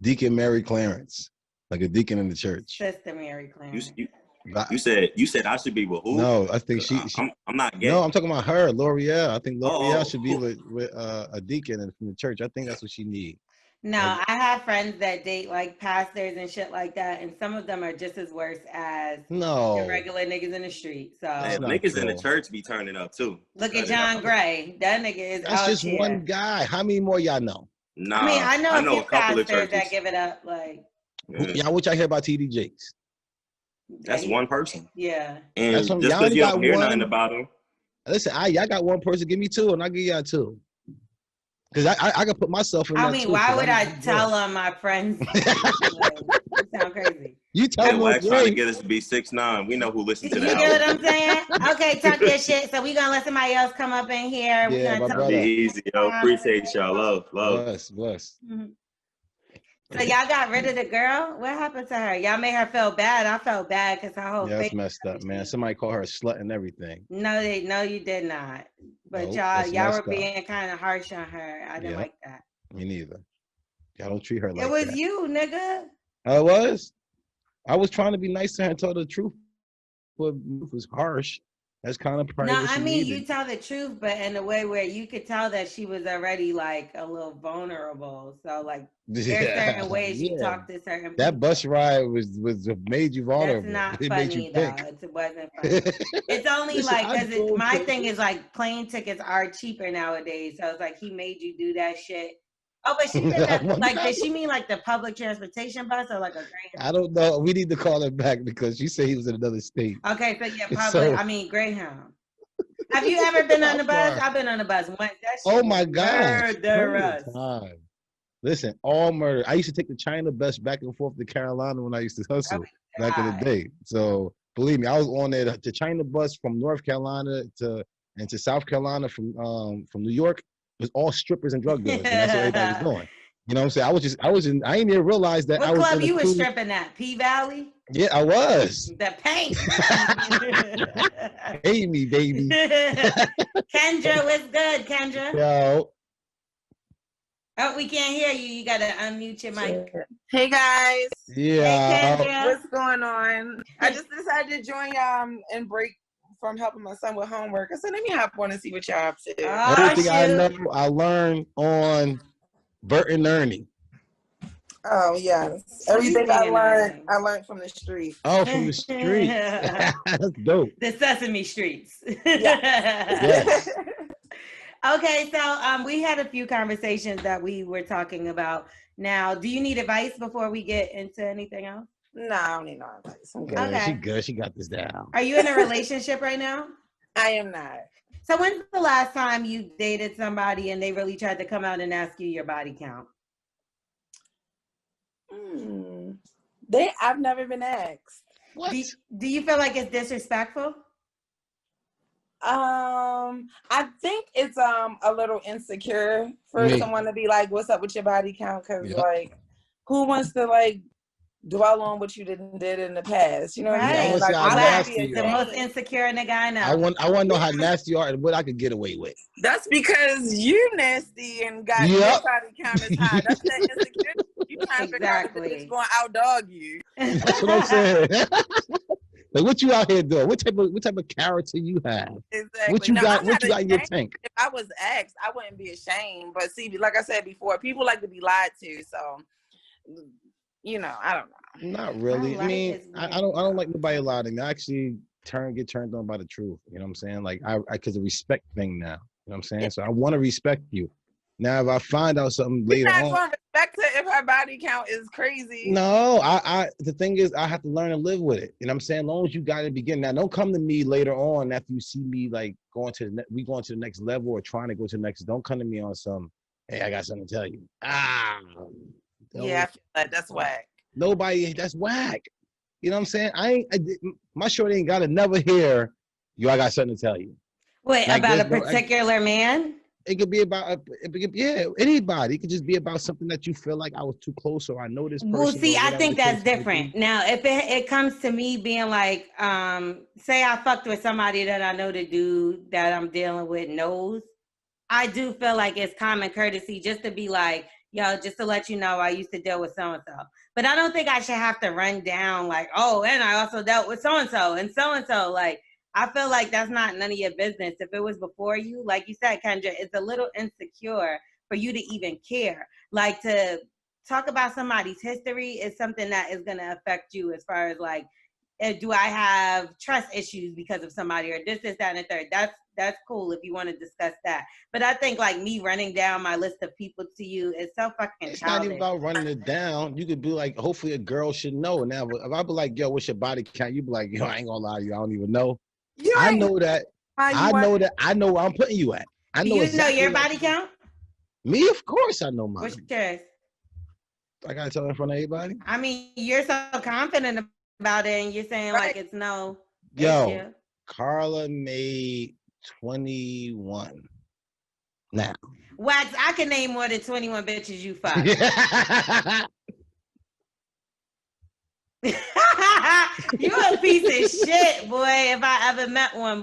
Deacon Mary Clarence, like a deacon in the church. Sister Mary Clarence. You said I should be with who? No, I think I'm not gay. No, I'm talking about her, L'Oreal. I think L'Oreal should be with a deacon from the church. I think that's what she needs. No, I have friends that date like pastors and shit like that, and some of them are just as worse as the regular niggas in the street. So niggas in the church be turning up too. Look at John Gray. That nigga is That's out just here. one guy. How many more y'all know? Nah, I mean, I know a few a couple of pastors churches that give it up. Like, y'all, what y'all hear about TD Jakes? That's one person. Yeah. And that's just because you don't hear nothing about him. Listen, y'all got one person. Give me two, and I'll give y'all two. Because I can put myself in that. I mean, why would I tell on my friends? Like, you sound crazy. You tell them Wax trying to get us to be 6'9". We know who listens to that. You get what I'm saying? Okay, talk your shit. So we gonna let somebody else come up in here. Yeah, we gonna be easy, yo. Appreciate y'all. Love. Bless. Mm-hmm. So y'all got rid of the girl? What happened to her? Y'all made her feel bad. I felt bad because her whole face. That's messed up, man. Somebody called her a slut and everything. No, you did not. But Nope, y'all were being kind of harsh on her. I didn't like that. Me neither. Y'all don't treat her like that. It was you, nigga. I was trying to be nice to her and tell the truth, but it was harsh. That's kind of probably No, I mean, you tell the truth, but in a way where you could tell that she was already like a little vulnerable. So like there's certain ways you talk to certain people. That bus ride was made you vulnerable. That's not funny though. It wasn't funny. It's only like because my thing is like plane tickets are cheaper nowadays. So it's like he made you do that shit. Oh, but she did like, did she mean like the public transportation bus or like a Greyhound? I don't know. We need to call her back because she said he was in another state. Okay, so yeah, public. I mean, Greyhound. Have you ever been on the bus? I've been on the bus once. That shit oh my God. Murderous. Listen, all murder. I used to take the China bus back and forth to Carolina when I used to hustle back in the day. So believe me, I was on there. The China bus from North Carolina to South Carolina from New York. It was all strippers and drug dealers, and that's what everybody was doing. You know what I'm saying? I didn't even realize that. What club you was stripping at? P Valley? Yeah, I was. The paint. Pay me, baby. Kendra, what's good, Kendra? Yo. Oh, we can't hear you. You gotta unmute your mic. Hey guys. Yeah. Hey, Kendra. What's going on? I just decided to join y'all and break from helping my son with homework. I said, let me hop on and see what y'all up to. Everything I know, I learned on Bert and Ernie. Oh yes. Everything I learned from the street. Oh, from the street. That's dope. The Sesame Streets. Yes. Okay, so we had a few conversations that we were talking about. Now, do you need advice before we get into anything else? No, I don't need no advice. I'm good. Okay. She good. She got this down. Are you in a relationship right now? I am not. So when's the last time you dated somebody and they really tried to come out and ask you your body count? I've never been asked. What? Do you feel like it's disrespectful? I think it's a little insecure for someone to be like, "What's up with your body count?" Because like, who wants to like dwell on what you did in the past? You know what I mean? Like, I'm the most insecure nigga I know. I want to know how nasty you are and what I could get away with. That's because you nasty and got your body count is high. That's that insecurity. You trying to figure out if it's going to outdog you. That's what I'm saying. Like, what you out here doing? What type of character you have? Exactly. What you got in your tank? If I was asked, I wouldn't be ashamed. But see, like I said before, people like to be lied to. So, you know, I don't know. Not really. I mean, I don't like nobody lying to me. I actually get turned on by the truth. You know what I'm saying? Like because the respect thing now. You know what I'm saying? So I want to respect you. Now, if I find out something later on, going to respect her if her body count is crazy. No, the thing is, I have to learn to live with it. You know what I'm saying? As long as you got it in the beginning. Now, don't come to me later on after you see me like going to the next level or trying to go to the next. Don't come to me on some, hey, I got something to tell you. Yeah, I feel like that's whack. That's whack. You know what I'm saying? My shorty ain't gotta never hear, I got something to tell you. Wait, like, about a particular man? It could be about anybody. It could just be about something that you feel like I was too close or I know this person. Well, see, I think that's different. Now, if it comes to me being like, say I fucked with somebody that I know the dude that I'm dealing with knows, I do feel like it's common courtesy just to be like, yo, just to let you know I used to deal with so-and-so. But I don't think I should have to run down like, oh, and I also dealt with so-and-so and so-and-so. Like, I feel like that's not none of your business. If it was before you, like you said, Kendra, it's a little insecure for you to even care. Like to talk about somebody's history is something that is going to affect you as far as like, do I have trust issues because of somebody or this, that, and the third. That's cool if you want to discuss that. But I think like me running down my list of people to you is so fucking It's childish. not even about running it down. You could be like, hopefully a girl should know. Now, if I be like, yo, what's your body count? You be like, yo, I ain't gonna lie to you. I don't even know. I know that. I know where I'm putting you at. I know exactly know your body count? Me, of course I know mine. What's yours? I gotta tell in front of everybody. I mean, you're so confident about it and you're saying like it's no issue. Carla made 21 now. Wax, I can name more than 21 bitches you fuck. You a piece of shit, boy, if I ever met one.